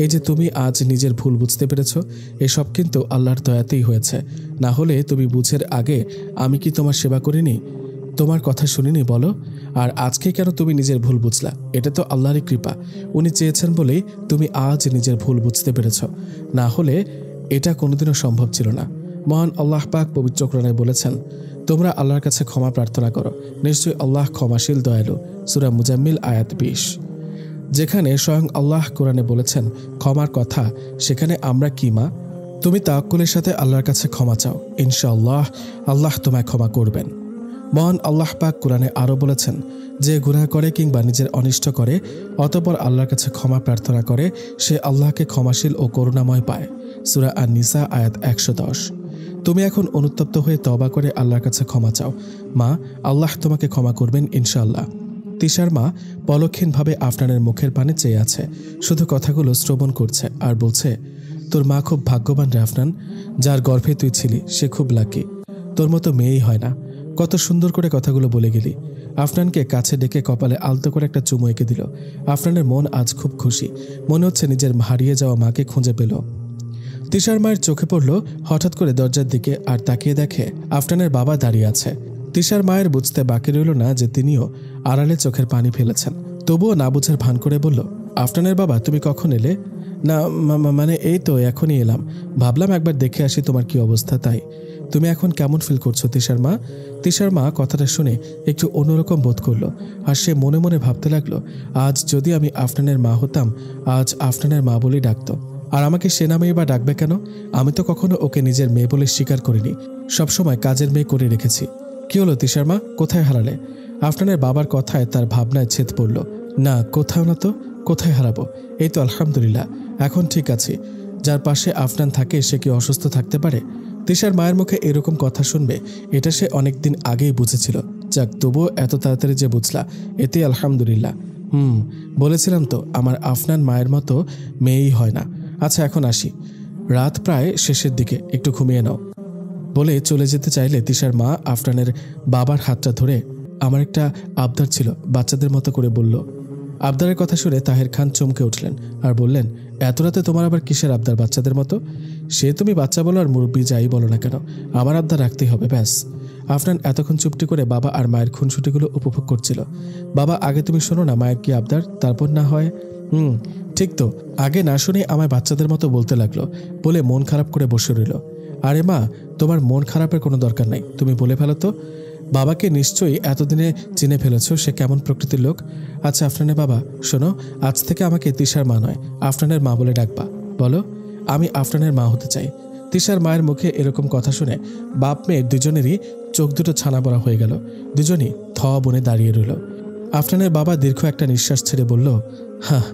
এই যে তুমি আজ নিজের ভুল বুঝতে পেরেছ, এসব কিন্তু আল্লাহর দয়াতেই হয়েছে। না হলে তুমি বুঝের আগে আমি কি তোমার সেবা করিনি, তোমার কথা শুনিনি বলো? আর আজকে কেন তুমি নিজের ভুল বুঝলা? এটা তো আল্লাহরই কৃপা। উনি চেয়েছেন বলেই তুমি আজ নিজের ভুল বুঝতে পেরেছ, না হলে এটা কোনোদিনও সম্ভব ছিল না। মহান আল্লাহ পাক পবিত্র কোরআনে বলেছেন, তোমরা আল্লাহর কাছে ক্ষমা প্রার্থনা করো, নিশ্চয়ই আল্লাহ ক্ষমাশীল দয়ালু। সূরা মুজাম্মিল আয়াত 20। যেখানে স্বয়ং আল্লাহ কোরআনে বলেছেন ক্ষমার কথা, সেখানে আমরা কি মা? তুমি তাওয়াক্কুলের সাথে আল্লাহর কাছে ক্ষমা চাও, ইনশাআল্লাহ আল্লাহ তোমায় ক্ষমা করবেন। মহান আল্লাহ পাক কোরআনে আরও বলেছেন, যে গুনাহ করে কিংবা নিজের অনিষ্ট করে অতঃপর আল্লাহর কাছে ক্ষমা প্রার্থনা করে সে আল্লাহকে ক্ষমাশীল ও করুণাময় পায়। সূরা আন-নিসা আয়াত 110। তুমি এখন অনুতপ্ত হয়ে তওবা করে আল্লাহর কাছে ক্ষমা চাও, মা, আল্লাহ তোমাকে ক্ষমা করবেন ইনশাআল্লাহ। তিশার মা পলক্ষীনভাবে আফনানের মুখের পানে চেয়ে আছে, শুধু কথাগুলো শ্রবণ করছে আর বলছে, তোর মা খুব ভাগ্যবান রে আফনান, যার গর্ভে তুই ছিলি সে খুব লাকি। তোর মতো মেয়েই হয় না। কত সুন্দর করে কথাগুলো বলে গেলি। আফনানকে কাছে ডেকে কপালে আলতো করে একটা চুমু এঁকে দিল। আফনানের মন আজ খুব খুশি, মনে হচ্ছে নিজের হারিয়ে যাওয়া মাকে খুঁজে পেল। তিশার মায়ের চোখে পড়ল হঠাৎ করে দরজার দিকে, আর তাকিয়ে দেখে আফনানের বাবা দাঁড়িয়ে আছে। তিশার মায়ের বুঝতে বাকি রইল না যে তিনিও আড়ালে চোখের পানি ফেলেছেন। তবুও না বুঝার ভান করে বলল, আফনানের বাবা, তুমি কখন এলে? না মানে এই তো এখনই এলাম, ভাবলাম একবার দেখে আসি তোমার কি অবস্থা তাই। তুমি এখন কেমন ফিল করছো তিশার মা? তিশার মা কথাটা শুনে একটু অন্যরকম বোধ করলো, আর সে মনে মনে ভাবতে লাগলো, আজ যদি আমি আফনানের মা হতাম, আজ আফনানের মা বলেই ডাকতো। আর আমাকে সে নামেই বা ডাকবে কেন? আমি তো কখনো ওকে নিজের মেয়ে বলে স্বীকার করিনি, সবসময় কাজের মেয়ে করে রেখেছি। কি হলো তিশার মা, কোথায় হারালে? আফনানের বাবার কথায় তার ভাবনায় ছেদ পড়ল। না, কোথাও না তো, কোথায় হারাবো? এই তো আলহামদুলিল্লাহ, এখন ঠিক আছে। যার পাশে আফনান থাকে সে কি অসুস্থ থাকতে পারে? তিশার মায়ের মুখে এরকম কথা শুনবে এটা সে অনেকদিন আগেই বুঝেছিল। যাক, তবুও এত তাড়াতাড়ি যে বুঝলা, এতেই আলহামদুলিল্লাহ। বলেছিলাম তো আমার আফনান মায়ের মতো মেয়েই হয় না। আচ্ছা এখন আসি, রাত প্রায় শেষের দিকে, একটু ঘুমিয়ে নাও। বলে চলে যেতে চাইলে তিশার মা আফনানের বাবার হাতটা ধরে, আমার একটা আবদার ছিল, বাচ্চাদের মতো করে বলল। আবদারের কথা শুনে তাহের খান চমকে উঠলেন আর বললেন, এত রাতে তোমার আবার কিসের আবদার বাচ্চাদের মতো? সে তুমি বাচ্চা বলো আর মুরব্বী যাই বলো না কেন, আমার আবদার রাখতেই হবে, ব্যাস। আফনান এতক্ষণ চুপটি করে বাবা আর মায়ের খুনসুটিগুলো উপভোগ করছিল। বাবা, আগে তুমি শোনো না মায়ের কি আবদার, তারপর না হয়। ঠিক তো, আগে না শুনে আমায় বাচ্চাদের মতো বলতে লাগলো, বলে মন খারাপ করে বসে রইল। আরে মা, তোমার মন খারাপের কোনো দরকার নাই, তুমি বলে ফেলো তো। বাবাকে নিশ্চয়ই এতদিনে চিনে ফেলেছ সে কেমন প্রকৃতির লোক। আচ্ছা আফনানের বাবা, শোনো, আজ থেকে আমাকে তিশার মা নয়, আফনানের মা বলে ডাকবা। বলো, আমি আফনানের মা হতে চাই। তিশার মায়ের মুখে এরকম কথা শুনে বাপ মেয়ের দুজনেরই চোখ দুটো ছানা বড়া হয়ে গেল। দুজনই বনে দাঁড়িয়ে রইল। আফনানের বাবা দীর্ঘ একটা নিঃশ্বাস ছেড়ে বলল, হ্যাঁ,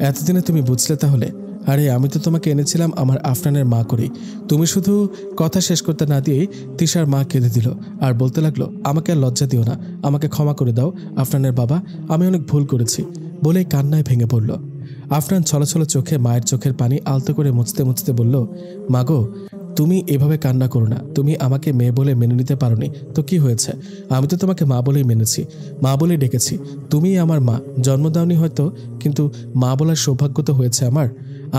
এতদিনে তুমি বুঝলে তাহলে? আরে আমি তো তোমাকে এনেছিলাম আমার আফনানের মা করেই। তুমি শুধু কথা শেষ করতে না দিয়েই তিশার মা কেঁদে দিল আর বলতে লাগলো, আমাকে আর লজ্জা দিও না, আমাকে ক্ষমা করে দাও আফনানের বাবা, আমি অনেক ভুল করেছি, বলেই কান্নায় ভেঙে পড়ল। আফনান ছলছল চোখে মায়ের চোখের পানি আলতো করে মুছতে মুছতে বলল, মাগো, তুমি এভাবে কান্না করো না, তুমি আমাকে মেয়ে বলে মেনে নিতে পারোনি তো কি হয়েছে? আমি তো তোমাকে মা বলেই মেনেছি, মা বলেই ডেকেছি। তুমি আমার মা, জন্ম দাওনি হয়তো, কিন্তু মা বলার সৌভাগ্য তো হয়েছে আমার।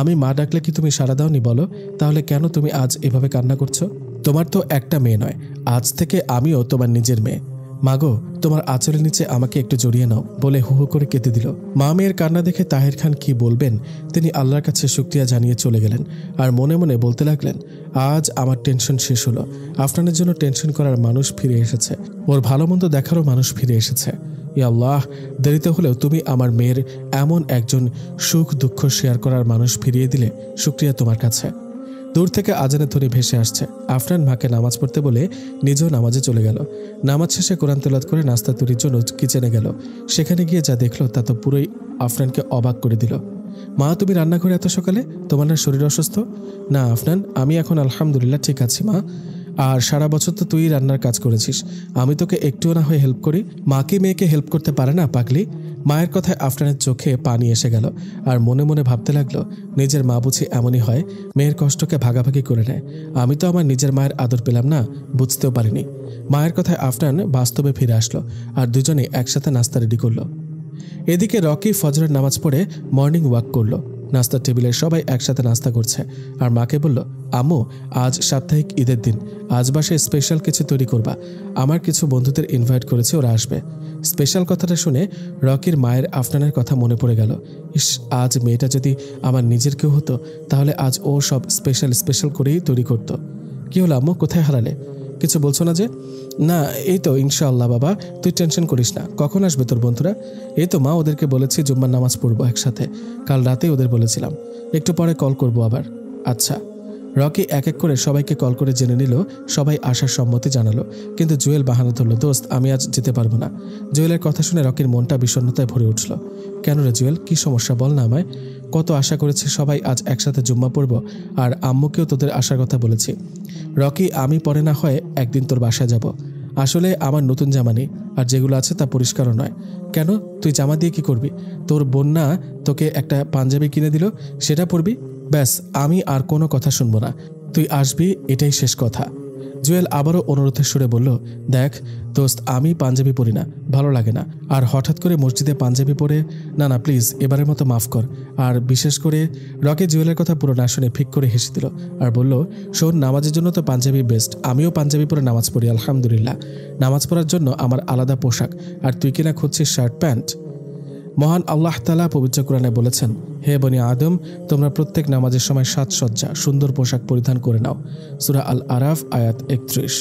আমি মা ডাকলে কি তুমি সাড়া দাওনি বলো? তাহলে কেন তুমি আজ এভাবে কান্না করছো? তোমার তো একটা মেয়ে নয়, আজ থেকে আমিও তোমার নিজের মেয়ে। মাগো, তোমার আঁচলের নিচে আমাকে একটু জড়িয়ে নাও, বলে হু হু করে কেঁদে দিল। মা মেয়ের কান্না দেখে তাহের খান কি বলবেন, তিনি আল্লাহর কাছে শুকরিয়া জানিয়ে চলে গেলেন আর মনে মনে বলতে লাগলেন, আজ আমার টেনশন শেষ হলো। আফনানের জন্য টেনশন করার মানুষ ফিরে এসেছে, ওর ভালো মন্দ দেখারও মানুষ ফিরে এসেছে। ইয়া আল্লাহ, দেরিতে হলেও তুমি আমার মেয়ের এমন একজন সুখ দুঃখ শেয়ার করার মানুষ ফিরিয়ে দিলে, শুকরিয়া তোমার কাছে। দূর থেকে আজানের ধ্বনি ভেসে আসছে। আফনান মাকে নামাজ পড়তে বলে নিজেও নামাজে চলে গেল। নামাজ শেষে কোরআন তেলাওয়াত করে নাস্তা তৈরির জন্য কিচেনে গেল। সেখানে গিয়ে যা দেখলো তা তো পুরোই আফনানকে অবাক করে দিল। মা, তুমি রান্নাঘরে এত সকালে? তোমার না শরীর অসুস্থ? না আফনান, আমি এখন আলহামদুলিল্লাহ ঠিক আছি মা। আর সারা বছর তো তুই রান্নার কাজ করেছিস, আমি তোকে একটুও না হয়ে হেল্প করি? মা কি মেয়েকে হেল্প করতে পারে না পাগলি? মায়ের কথায় আফনানের চোখে পানি এসে গেল আর মনে মনে ভাবতে লাগলো, নিজের মা বুঝি এমনই হয়, মেয়ের কষ্টকে ভাগাভাগি করে নেয়। আমি তো আমার নিজের মায়ের আদর পেলাম না, বুঝতেও পারিনি। মায়ের কথায় আফনান বাস্তবে ফিরে আসলো আর দুজনে একসাথে নাস্তা রেডি করলো। এদিকে রকি ফজরের নামাজ পড়ে মর্নিং ওয়াক করলো। নাস্তার টেবিলে সবাই একসাথে নাস্তা করছে আর মাকে বলল, আম্মু আজ সাপ্তাহিক ঈদের দিন, আজ বাসায় স্পেশাল কিছু তৈরি করবা। আমার কিছু বন্ধুদের ইনভাইট করেছে, ওরা আসবে। স্পেশাল কথাটা শুনে রকির মায়ের আফনানের কথা মনে পড়ে গেল। ইস, আজ মেয়েটা যদি আমার নিজের কেউ হতো তাহলে আজ ও সব স্পেশাল করেই তৈরি করতো। কি হলো আম্মু, কোথায় হারালে? কিছু বলছো না যে? না, এই তো ইনশাআল্লাহ বাবা, তুই টেনশন করিস না। কখন আসবে তোর বন্ধুরা? এই তো মা, ওদেরকে বলেছি জুম্মার নামাজ পড়বো একসাথে, কাল রাতেই ওদের বলেছিলাম। একটু পরে কল করবো আবার। আচ্ছা। রকি এক এক করে সবাইকে কল করে জেনে নিল, সবাই আসার সম্মতি জানালো, কিন্তু জুয়েল বাহানা ধরল, দোস্ত আমি আজ যেতে পারবো না। জুয়েলের কথা শুনে রকির মনটা বিষণ্ণতায় ভরে উঠল। কেন রে জুয়েল, কি সমস্যা বল না আমায়। কত আশা করেছি সবাই আজ একসাথে জুম্মা পড়বো, আর আম্মুকেও তোদের আসার কথা বলেছি। রকি, আমি পরে না হয় একদিন তোর বাসায় যাব। আসলে আমার নতুন জামা নেই, আর যেগুলো আছে তা পরিষ্কারও নয়। কেন, তুই জামা দিয়ে কি করবি? তোর বোন না তোকে একটা পাঞ্জাবি কিনে দিল, সেটা পরবি। ব্যাস, আমি আর কোনো কথা শুনবো না, তুই আসবি, এটাই শেষ কথা। জুয়েল আবারও অনুরোধের সুরে বলল, দেখ দোস্ত, আমি পাঞ্জাবি পরি না, ভালো লাগে না। আর হঠাৎ করে মসজিদে পাঞ্জাবি পরে, না না প্লিজ, এবারের মতো মাফ কর। আর বিশেষ করে রকি জুয়েলের কথা পুরো না শুনে ফিক করে হেসে দিল আর বলল, শোন, নামাজের জন্য তো পাঞ্জাবি বেস্ট, আমিও পাঞ্জাবি পরে নামাজ পড়ি আলহামদুলিল্লাহ। নামাজ পড়ার জন্য আমার আলাদা পোশাক, আর তুই কিনা খুঁজছিস শার্ট প্যান্ট। মহান আল্লাহ তাআলা পবিত্র কোরআনে বলেছেন, হে বনি আদম, তোমরা প্রত্যেক নামাজের সময় সাজসজ্জা সুন্দর পোশাক পরিধান করে নাও। সূরা আল আরাফ আয়াত 31।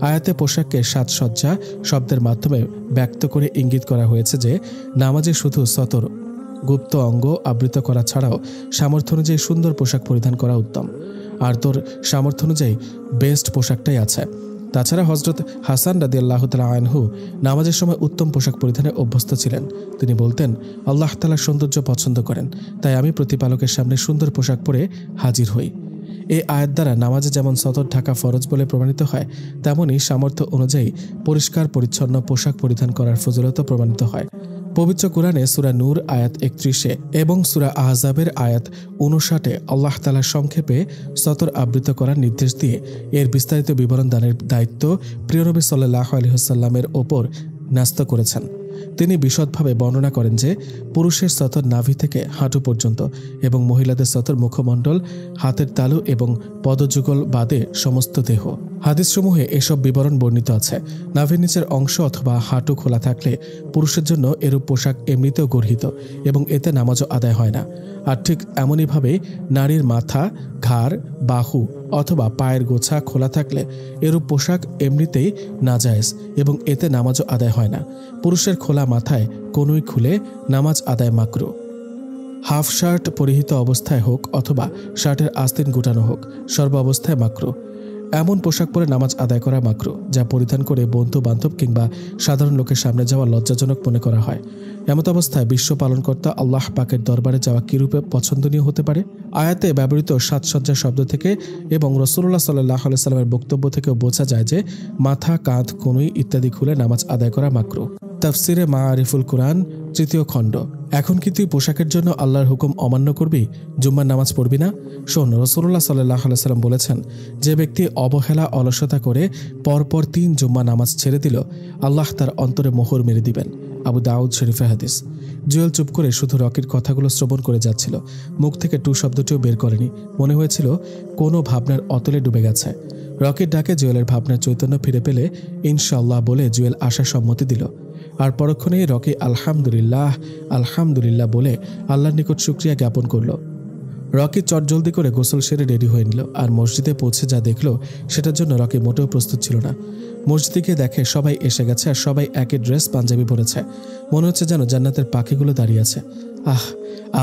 আয়াতে পোশাককে সাজসজ্জা শব্দের মাধ্যমে ব্যক্ত করে ইঙ্গিত করা হয়েছে যে নামাজে শুধু সতর গুপ্ত অঙ্গ আবৃত করা ছাড়াও সামর্থ্য অনুযায়ী সুন্দর পোশাক পরিধান করা উত্তম। আর তোর সামর্থ্য অনুযায়ী বেস্ট পোশাকটাই আছে। তাছাড়া হজরত হাসান রাদিয়াল্লাহু তাআলা আনহু নামাজের সময় উত্তম পোশাক পরিধানে অভ্যস্ত ছিলেন। তিনি বলতেন, আল্লাহ তাআলা সৌন্দর্য পছন্দ করেন, তাই আমি প্রতিপালকের সামনে সুন্দর পোশাক পরে হাজির হই। এই আয়াত দ্বারা নামাজে যেমন সতর ঢাকা ফরজ বলে প্রমাণিত হয়, তেমনই সামর্থ্য অনুযায়ী পরিষ্কার পরিচ্ছন্ন পোশাক পরিধান করার ফজিলত প্রমাণিত হয়। পবিত্র কোরআনে সূরা নূর আয়াত 31 এবং সূরা আহজাবের আয়াত 59 আল্লাহ তাআলা সংক্ষেপে সতর আবৃত করার নির্দেশ দিয়ে এর বিস্তারিত বিবরণ দানের দায়িত্ব প্রিয় নবী সাল্লাল্লাহু আলাইহি ওয়াসাল্লামের ওপর ন্যস্ত করেছেন। তিনি বিশদভাবে বর্ণনা করেন যে পুরুষের সতর নাভি থেকে হাঁটু পর্যন্ত এবং মহিলাদের সতর মুখমণ্ডল, হাতের তালু এবং পদযুগল বাদে সমস্ত দেহ। হাদিসসমূহে এসব বিবরণ বর্ণিত আছে। নাভির নিচের অংশ অথবা হাঁটু খোলা থাকলে পুরুষের জন্য এরূপ পোশাক এমনিতেও গর্হিত এবং এতে নামাজও আদায় হয় না। আর ঠিক এমনইভাবে নারীর মাথা, ঘাড়, বাহু অথবা পায়ের গোছা খোলা থাকলে এরূপ পোশাক এমনিতেই নাজায়েজ এবং এতে নামাজও আদায় হয় না। পুরুষের খোলা মাথায় কনুই খুলে নামাজ আদায় মাকরুহ। হাফ শার্ট পরিহিত অবস্থায় হোক অথবা শার্টের আস্তিন গুটানো হোক, সর্ব অবস্থায় মাকরুহ। এমন পোশাক পরে নামাজ আদায় করা মাকরুহ যা পরিধান করে বন্ধু বান্ধব কিংবা সাধারণ লোকের সামনে যাওয়া লজ্জাজনক মনে করা হয়। এমত অবস্থায় বিশ্ব পালনকর্তা আল্লাহ পাকের দরবারে যাওয়া কিরূপে পছন্দনীয় হতে পারে? আয়াতে ব্যবহৃত সাজসজ্জা শব্দ থেকে এবং রাসূলুল্লাহ সাল্লাল্লাহু আলাইহি সাল্লামের বক্তব্য থেকেও বোঝা যায় যে মাথা, কাঁধ, কনুই ইত্যাদি খুলে নামাজ আদায় করা মাকরুহ। তাফসিরে মাআরিফুল কুরআন 3য় খণ্ড। এখন কি তুই পোশাকের জন্য আল্লাহর হুকুম অমান্য করবি? জুম্মার নামাজ পড়বি না? শোন, রাসূলুল্লাহ সাল্লাল্লাহু আলাইহি সাল্লাম বলেছেন, যে ব্যক্তি অবহেলা অলসতা করে পরপর 3 জুম্মা নামাজ ছেড়ে দিল, আল্লাহ তার অন্তরে মোহর মেরে দিবেন। আবু দাউদ শরীফে হাদিস। জুয়েল চুপ করে শুধু রকির কথাগুলো শ্রবণ করে যাচ্ছিল। মুখ থেকে টু শব্দটিও বের করেনি। মনে হয়েছিল কোনো ভাবনার অতলে ডুবে গেছে। রকির ডাকে জুয়েলের ভাবনার চৈতন্য ফিরে পেলে ইনশাআল্লাহ বলে জুয়েল আসার সম্মতি দিল। আর পরক্ষণেই রকি আলহামদুলিল্লাহ আলহামদুলিল্লাহ বলে আল্লাহর নিকট শুকরিয়া জ্ঞাপন করল। রকি চটজলদি করে গোসল সেরে রেডি হয়ে নিল। আর মসজিদে পৌঁছে যা দেখল সেটার জন্য রকি মোটেও প্রস্তুত ছিল না। মসজিদে গিয়ে দেখে সবাই এসে গেছে আর সবাই একই ড্রেস পাঞ্জাবি পরেছে। মনে হচ্ছে যেন জান্নাতের পাখিগুলো দাঁড়িয়ে আছে।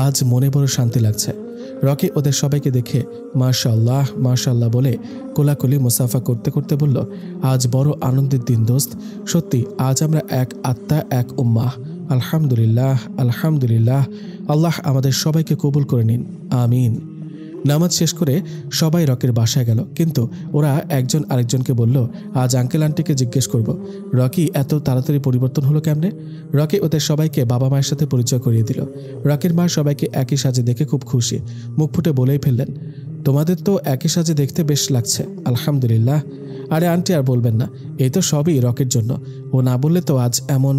আজ মনে বড় শান্তি লাগছে। রকি ওদের সবাইকে দেখে মাশাআল্লাহ মাশাআল্লাহ বলে কোলাকুলি মুসাফা করতে করতে বলল, আজ বড় আনন্দের দিন দোস্ত। সত্যি আজ আমরা এক আত্মা, এক উম্মাহ। আলহামদুলিল্লাহ আলহামদুলিল্লাহ। আল্লাহ আমাদের সবাইকে কবুল করে নিন, আমিন। নামাজ শেষ করে সবাই রকির বাসায় গেল, কিন্তু ওরা একজন আরেকজনকে বলল, আজ আঙ্কেল আন্টিকে জিজ্ঞেস করব রকি এত তাড়াতাড়ি পরিবর্তন হলো কেমনে। রকি ওদের সবাইকে বাবা মায়ের সাথে পরিচয় করিয়ে দিল। রকির মা সবাইকে একই সাজে দেখে খুব খুশি, মুখ ফুটে বলেই ফেললেন, তোমাদের তো একই সাজে দেখতে বেশ লাগছে, আলহামদুলিল্লাহ। আরে আন্টি আর বলবেন না, এই তো সবই রকির জন্য। ও না বললে তো আজ এমন।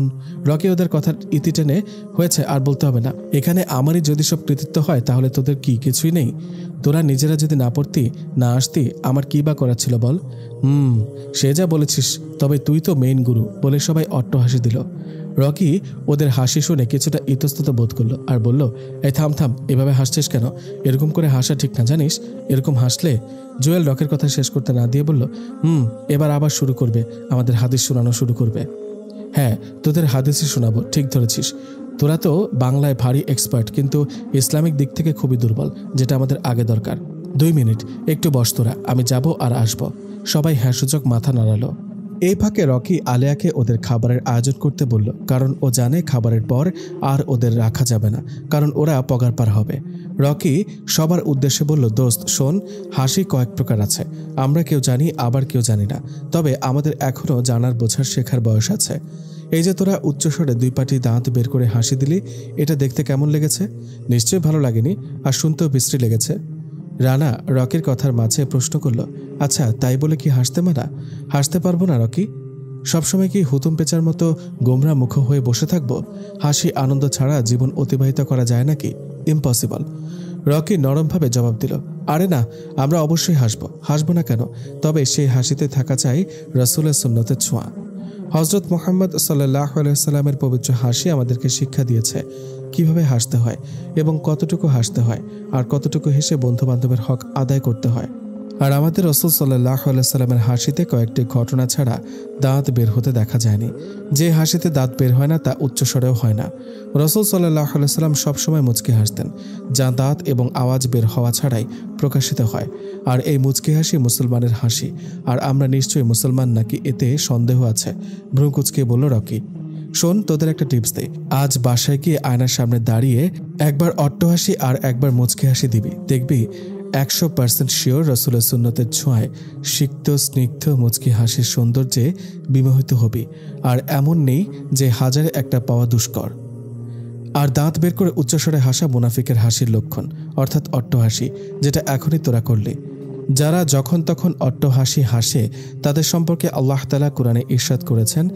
রকি ওদের কথার ইতি টেনে, হয়েছে আর বলতে হবে না। এখানে আমারই যদি সব কৃতিত্ব হয় তাহলে তোদের কি কিছুই নেই? তোরা নিজেরা যদি না পড়তি, না আসতি, আমার কি বা করার ছিল বল? সে যা বলেছিস, তবে তুই তো মেইন গুরু, বলে সবাই অট্টহাসি দিল। রকি ওদের হাসি শুনে কিছুটা ইতস্তত বোধ করলো আর বলল, এই থাম থাম, এভাবে হাসছিস কেন? এরকম করে হাসা ঠিক না, জানিস? এরকম হাসলে। জুয়েল রকের কথা শেষ করতে না দিয়ে বলল, এবার আবার শুরু করবে, আমাদের হাদিস শোনানো শুরু করবে। হ্যাঁ, তোদের হাদিসই শোনাবো, ঠিক ধরেছিস। তোরা তো বাংলায় ভারী এক্সপার্ট, কিন্তু ইসলামিক দিক থেকে খুবই দুর্বল, যেটা আমাদের আগে দরকার। 2 মিনিট একটু বস তোরা, আমি যাব আর আসব। সবাই হ্যাঁ সূচক মাথা নাড়ালো। এই ফাঁকে রকি আলেয়াকে ওদের খাবারের আয়োজন করতে বলল, কারণ ও জানে খাবারের পর আর ওদের রাখা যাবে না, কারণ ওরা পগার পার হবে। রকি সবার উদ্দেশ্যে বলল, দোস্ত শোন, হাসি কয়েক প্রকার আছে। আমরা কেউ জানি, আবার কেউ জানি না। তবে আমাদের এখনও জানার বোঝার শেখার বয়স আছে। এই যে তোরা উচ্চস্বরে 2 পাটি দাঁত বের করে হাসি দিলি, এটা দেখতে কেমন লেগেছে? নিশ্চয়ই ভালো লাগেনি, আর শুনতেও বিশ্রী লেগেছে। রানা রকির কথার মাঝে প্রশ্ন করল, আচ্ছা তাই বলে কি হাসতে মানা? হাসতে পারবো না রকি? সবসময় কি হুতুম পেঁচার মতো গোমরা মুখ হয়ে বসে থাকবো? হাসি আনন্দ ছাড়া জীবন অতিবাহিত করা যায় নাকি? ইম্পসিবল। রকি নরমভাবে জবাব দিল, আরে না, আমরা অবশ্যই হাসবো না কেন? তবে সেই হাসিতে থাকা চাই রাসূলের সুন্নতের ছোঁয়া। হযরত মুহাম্মদ সাল্লাল্লাহু আলাইহি সাল্লামের পবিত্র হাসি আমাদেরকে শিক্ষা দিয়েছে কিভাবে হাসতে হয় এবং কতটুকু হাসতে হয়, আর কতটুকু হেসে বন্ধু বান্ধবের হক আদায় করতে হয়। আর আমাদের রাসূল সাল্লাল্লাহু আলাইহি সাল্লামের হাসিতে কয়েকটি ঘটনা ছাড়া দাঁত বের হতে দেখা যায়নি। যে হাসিতে দাঁত বের হয় না তা উচ্চস্বরেও হয় না। রাসূল সাল্লাল্লাহু আলাইহি সাল্লাম সবসময় মুচকি হাসতেন, যা দাঁত এবং আওয়াজ বের হওয়া ছাড়াই প্রকাশিত হয়। আর এই মুচকি হাসি মুসলমানের হাসি। আর আমরা নিশ্চয়ই মুসলমান নাকি, এতে সন্দেহ আছে? ভ্রু কুঁচকে বলল রকি। শোন, তোদের একটা টিপস দেই। আজ বাসায় গিয়ে আয়নার সামনে দাঁড়িয়ে একবার অট্টহাসি আর একবার মুচকি হাসি দিবি, দেখবি 100% শিওর রাসূলের সুন্নতের ছোঁয়ায় সিক্ত স্নিগ্ধ মুচকি হাসির সৌন্দর্যে বিমোহিত হবি। আর এমন নেই যে হাজারে একটা পাওয়া দুষ্কর। আর দাঁত বের করে উচ্চস্বরে হাসা মুনাফিকের হাসির লক্ষণ, অর্থাৎ অট্টহাসি, যেটা এখনই তোরা করলি। যারা যখন তখন অট্টহাসি হাসে তাদের সম্পর্কে আল্লাহ তাআলা কোরআনে ইরশাদ করেছেন,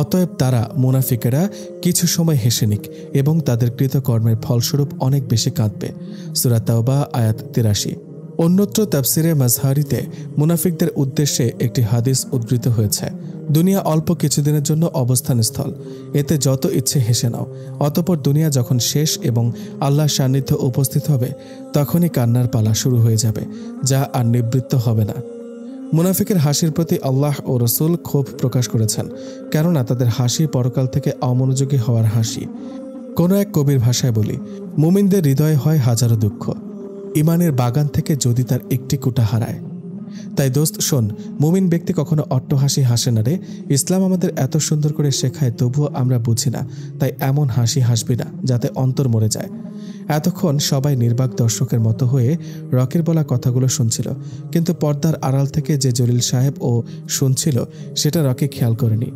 অতএব তারা মুনাফিকেরা কিছু সময় হেসে নিক এবং তাদের কৃতকর্মের ফলস্বরূপ অনেক বেশি কাঁদবে। সূরা তাওবা আয়াত 83। অন্যত্র তাফসিরে মাজহারিতে মুনাফিকদের উদ্দেশ্যে একটি হাদিস উদ্ধৃত হয়েছে, দুনিয়া অল্প কিছুদিনের জন্য অবস্থানস্থল, এতে যত ইচ্ছে হেসে নাও। অতঃপর দুনিয়া যখন শেষ এবং আল্লাহর সান্নিধ্য উপস্থিত হবে, তখনই কান্নার পালা শুরু হয়ে যাবে, যা আর নিবৃত্ত হবে না। মুনাফিকের হাসির প্রতি আল্লাহ ও রসুল ক্ষোভ প্রকাশ করেছেন, কেননা তাদের হাসি পরকাল থেকে অমনোযোগী হওয়ার হাসি। কোনো এক কবির ভাষায় বলি, মুমিনদের হৃদয়ে হয় হাজারো দুঃখ, ইমানের বাগান থেকে যদি তার একটি কুটা হারায়। তাই দোস্ত শোন, মুমিন ব্যক্তি কখনো অট্টহাসি হাসে না রে। ইসলাম আমাদের এত সুন্দর করে শেখায়, তবুও আমরা বুঝি না। তাই এমন হাসি হাসবি না যাতে অন্তর মরে যায়। এতক্ষণ সবাই নির্বাক দর্শকের মতো হয়ে রকির বলা কথাগুলো শুনছিল, কিন্তু পর্দার আড়াল থেকে যে জলিল সাহেব ও শুনছিল সেটা রকি খেয়াল করেনি।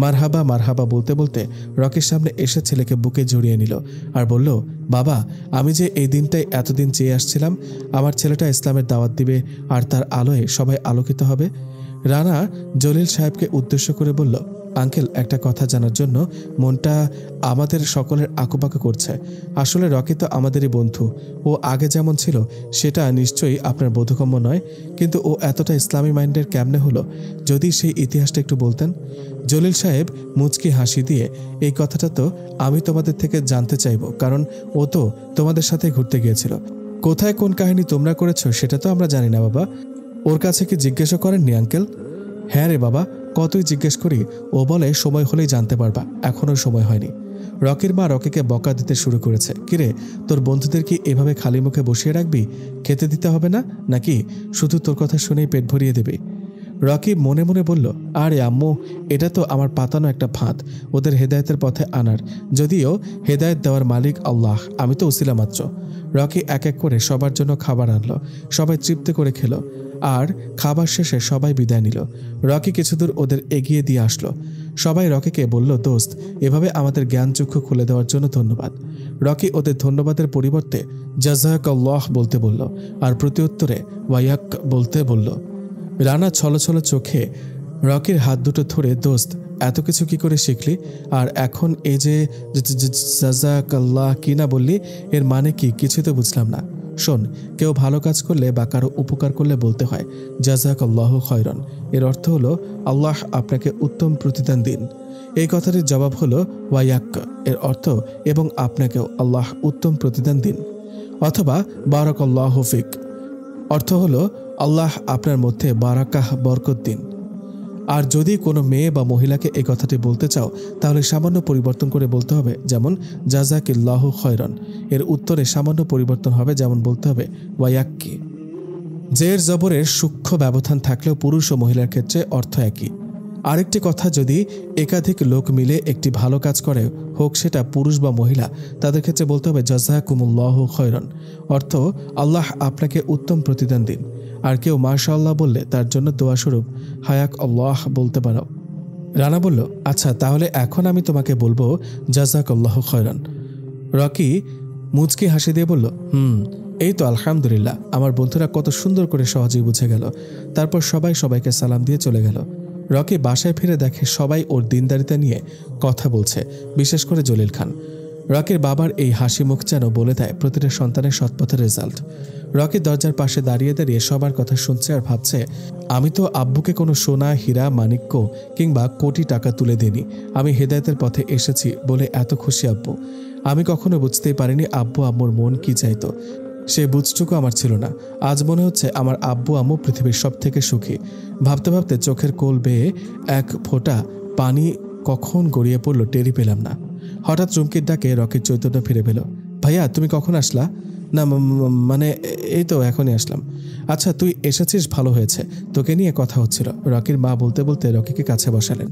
মারহাবা মারহাবা বলতে বলতে রকির সামনে এসে ছেলেকে বুকে জড়িয়ে নিল আর বলল, বাবা, আমি যে এই দিনটাই এতদিন চেয়ে আসছিলাম, আমার ছেলেটা ইসলামের দাওয়াত দিবে আর তার আলোয় সবাই আলোকিত হবে। রানা জলিল সাহেবকে উদ্দেশ্য করে বলল, আঙ্কেল, একটা কথা জানার জন্য মনটা আমাদের সকলের আঁকুপাকু করছে। আসলে রকি তো আমাদেরই বন্ধু। ও আগে যেমন ছিল সেটা নিশ্চয়ই আপনার বোধগম্য নয়, কিন্তু ও এতটা ইসলামী মাইন্ডের কেমনে হলো? যদি সেই ইতিহাসটা একটু বলতেন। জলিল সাহেব মুচকি হাসি দিয়ে, এই কথাটা তো আমি তোমাদের থেকে জানতে চাইব, কারণ ও তো তোমাদের সাথে ঘুরতে গিয়েছিল। কোথায় কোন কাহিনী তোমরা করেছো সেটা তো আমরা জানি না বাবা। ওর কাছে কি জিজ্ঞাসা করেননি আঙ্কেল? হ্যাঁ রে বাবা, কতই জিজ্ঞেস করি, ও বলে সময় হলেই জানতে পারবা, এখনও সময় হয়নি। রকির মা রকিকে বকা দিতে শুরু করেছে, কিরে তোর বন্ধুদের কি এভাবে খালি মুখে বসিয়ে রাখবি? খেতে দিতে হবে না নাকি শুধু তোর কথা শুনেই পেট ভরিয়ে দেবে? রকি মনে মনে বলল, আরে আম্মু, এটা তো আমার পাতানো একটা ফাঁদ ওদের হেদায়েতের পথে আনার, যদিও হেদায়েত দেওয়ার মালিক আল্লাহ, আমি তো উসিলা মাত্র। রকি এক এক করে সবার জন্য খাবার আনলো, সবাই তৃপ্তি করে খেলো। আর খাবার শেষে সবাই বিদায় নিল। রকি কিছুদূর ওদের এগিয়ে দিয়ে আসলো। সবাই রকিকে বলল, দোস্ত, এভাবে আমাদের জ্ঞানচক্ষু খুলে দেওয়ার জন্য ধন্যবাদ। রকি ওদের ধন্যবাদের পরিবর্তে জাযাকাল্লাহ বলতে বলল আর প্রত্যুত্তরে ওয়াইয়াক বলতে বলল। রানা ছলছল চোখে রকির হাত দুটো ধরে, দোস্ত, এত কিছু কি করে শিখলি? আর এখন এই যে জাযাকাল্লাহ কি না বললি, এর মানে কি? কিছু তো বুঝলাম না। শোন, কেউ ভালো কাজ করলে বা কারো উপকার করলে বলতে হয় জাযাকাল্লাহু খায়রান। এর অর্থ হলো আল্লাহ আপনাকে উত্তম প্রতিদান দিন। এই কথাটির জবাব হলো ওয়াইয়াক, এর অর্থ এবং আপনাকেও আল্লাহ উত্তম প্রতিদান দিন। অথবা বারাকাল্লাহু ফিক, অর্থ হলো আল্লাহ আপনার মধ্যে বারাকাহ বরকত দিন। আর যদি কোনো মেয়ে বা মহিলাকে এই কথাটি বলতে চাও তাহলে সামান্য পরিবর্তন করে বলতে হবে, যেমন জাযাকিল্লাহু খায়রান। এর উত্তরে সামান্য পরিবর্তন হবে, যেমন বলতে হবে ওয়াইয়াক্কি। জের জবরের সূক্ষ্ম ব্যবধান থাকলেও পুরুষ ও মহিলার ক্ষেত্রে অর্থ একই। আরেকটি কথা, যদি একাধিক লোক মিলে একটি ভালো কাজ করে, হোক সেটা পুরুষ বা মহিলা, তাদের ক্ষেত্রে বলতে হবে জাযাকুমুল্লাহু খায়রান, অর্থ আল্লাহ আপনাকে উত্তম প্রতিদান দিন। আর কেউ মাশাআল্লাহ বললে তার জন্য দোয়া স্বরূপ হায়াক আল্লাহ বলতে পারো। রানা বলল, আচ্ছা, তাহলে এখন আমি তোমাকে বলবো জাযাকাল্লাহু খায়রান। রকি মুচকি হাসি দিয়ে বলল, এই তো আলহামদুলিল্লাহ, আমার বন্ধুরা কত সুন্দর করে সহজেই বুঝে গেল। তারপর সবাই সবাইকে সালাম দিয়ে চলে গেল। রকি বাসায় ফিরে দেখে সবাই ওর দিনদারিতা নিয়ে কথা বলছে, বিশেষ করে জলিল খান। রকির বাবার এই হাসি মুখ যেন বলে দেয় প্রতিটা সন্তানের সৎপথের রেজাল্ট। রকি দরজার পাশে দাঁড়িয়ে দাঁড়িয়ে সবার কথা শুনছে আর ভাবছে, আমি তো আব্বুকে কোনো সোনা, হীরা, মানিক্য কিংবা কোটি টাকা তুলে দিইনি। আমি হেদায়েতের পথে এসেছি বলে এত খুশি আব্বু। আমি কখনো বুঝতেই পারিনি আব্বু আম্মুর মন কি চাইতো। সে বুঝটুকু আমার ছিল না। আজ মনে হচ্ছে আমার আব্বু আম্মু পৃথিবীর সব থেকে সুখী। ভাবতে ভাবতে চোখের কোল বেয়ে এক ফোঁটা পানি কখন গড়িয়ে পড়লো টেরি পেলাম না। হঠাৎ রুমকির ডাকে রকির চৈতন্য ফিরে পেল। ভাইয়া, তুমি কখন আসলা? না মানে এই তো এখনই আসলাম। আচ্ছা, তুই এসেছিস, ভালো হয়েছে, তোকে নিয়ে কথা হচ্ছিল। রকির মা বলতে বলতে রকিকে কাছে বসালেন।